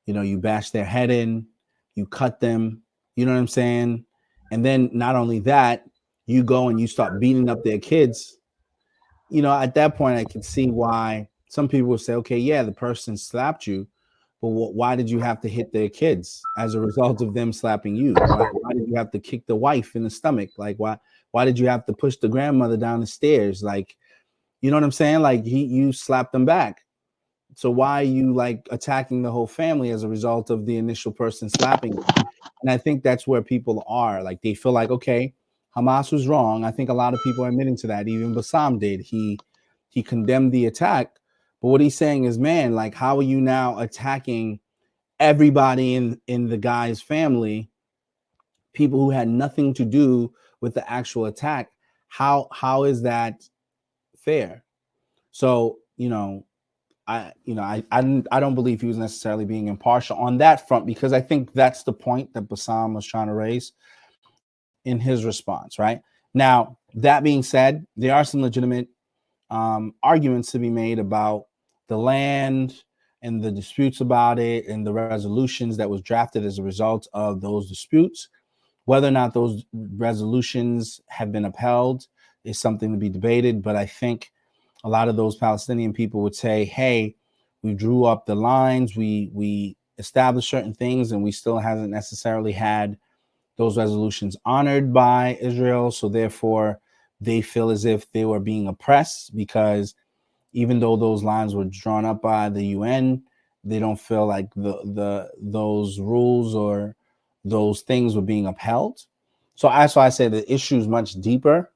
you bash their head in, you cut them, you know what I'm saying? And then not only that, you go and you start beating up their kids. At that point, I can see why some people will say, okay, yeah, the person slapped you, but why did you have to hit their kids as a result of them slapping you? Why did you have to kick the wife in the stomach? Like, why did you have to push the grandmother down the stairs? Like, you know what I'm saying? Like, you slapped them back. So why are you like attacking the whole family as a result of the initial person slapping you? And I think that's where people are. Like, they feel like, okay, Hamas was wrong. I think a lot of people are admitting to that. Even Bassem did. He condemned the attack. But what he's saying is, man, like, how are you now attacking everybody in the guy's family, people who had nothing to do with the actual attack? How is that fair? So, I don't believe he was necessarily being impartial on that front, because I think that's the point that Bassem was trying to raise in his response. Right now, that being said, there are some legitimate arguments to be made about the land and the disputes about it and the resolutions that was drafted as a result of those disputes. Whether or not those resolutions have been upheld is something to be debated, but I think a lot of those Palestinian people would say, hey, we drew up the lines, we established certain things, and we still haven't necessarily had those resolutions honored by Israel. So therefore, they feel as if they were being oppressed, because even though those lines were drawn up by the UN, they don't feel like those rules or those things were being upheld. So that's why I say the issue is much deeper.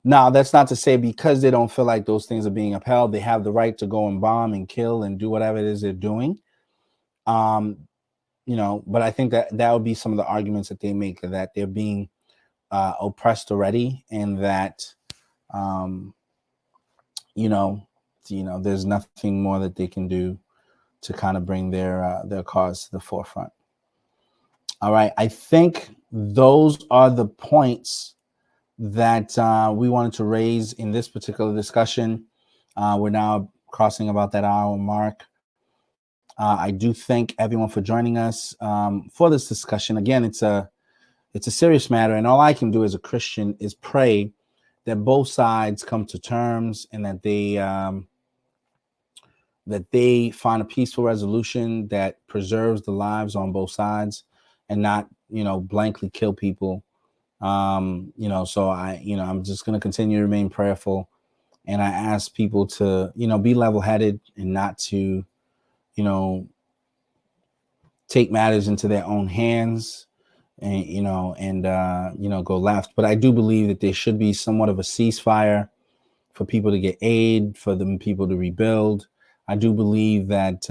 Now, that's not to say because they don't feel like those things are being upheld, they have the right to go and bomb and kill and do whatever it is they're doing. But I think that would be some of the arguments that they make, that they're being oppressed already, and that there's nothing more that they can do to kind of bring their cause to the forefront. All right, I think those are the points that we wanted to raise in this particular discussion. We're now crossing about that hour mark. I do thank everyone for joining us for this discussion. Again, it's a serious matter, and all I can do as a Christian is pray that both sides come to terms, and that they find a peaceful resolution that preserves the lives on both sides, and not blankly kill people. So I'm just going to continue to remain prayerful, and I ask people to be level-headed and not to take matters into their own hands and go left. But I do believe that there should be somewhat of a ceasefire for people to get aid, for them people to rebuild. I do believe that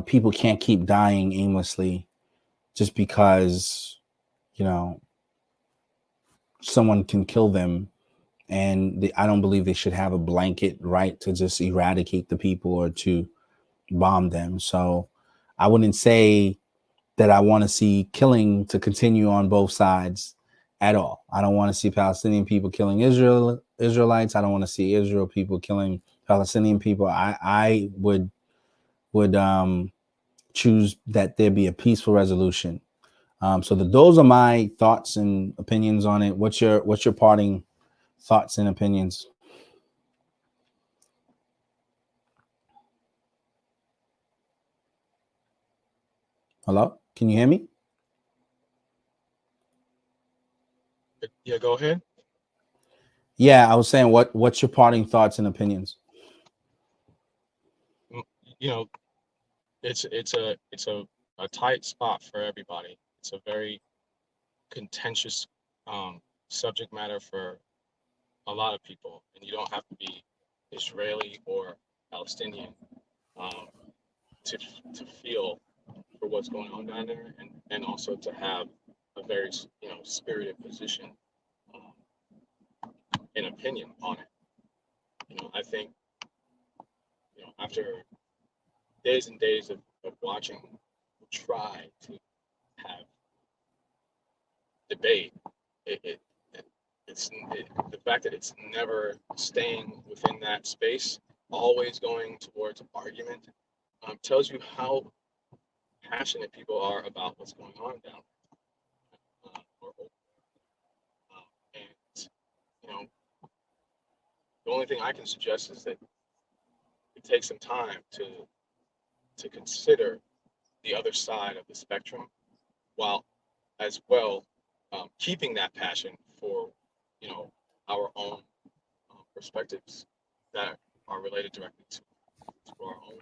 people can't keep dying aimlessly just because someone can kill them, and I don't believe they should have a blanket right to just eradicate the people or to bomb them. So I wouldn't say that I want to see killing to continue on both sides at all. I don't want to see Palestinian people killing Israelites. I don't want to see Israel people killing Palestinian people. I would choose that there be a peaceful resolution. So those are my thoughts and opinions on it. What's your parting thoughts and opinions? Hello? Can you hear me? Yeah, go ahead. Yeah, I was saying, what's your parting thoughts and opinions? It's a tight spot for everybody. It's a very contentious subject matter for a lot of people, and you don't have to be Israeli or Palestinian um, to feel for what's going on down there, and also to have a very spirited position and opinion on it. I think after days and days of watching, try to have debate, the fact that it's never staying within that space, always going towards argument, tells you how passionate people are about what's going on down there. And the only thing I can suggest is that it takes some time to consider the other side of the spectrum, while as well keeping that passion for our own perspectives that are related directly to our own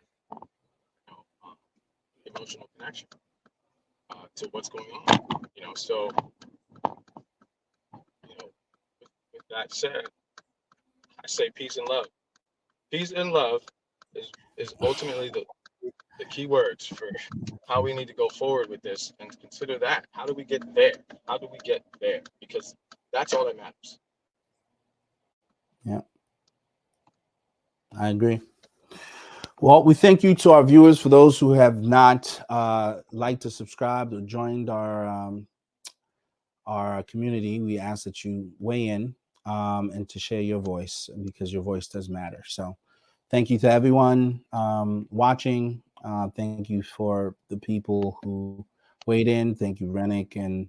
emotional connection to what's going on. So with that said, I say peace and love. Peace and love is ultimately the key words for how we need to go forward with this, and consider that. How do we get there? How do we get there? Because that's all that matters. Yeah, I agree. Well, we thank you to our viewers. For those who have not liked or subscribed or joined our community, we ask that you weigh in and to share your voice, because your voice does matter. So thank you to everyone watching. Thank you for the people who weighed in. Thank you, Renick and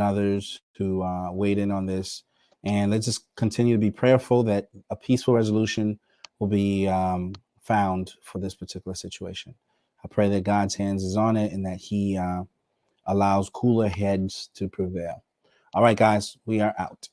others who weighed in on this. And let's just continue to be prayerful that a peaceful resolution will be found for this particular situation. I pray that God's hands is on it and that he allows cooler heads to prevail. All right, guys, we are out.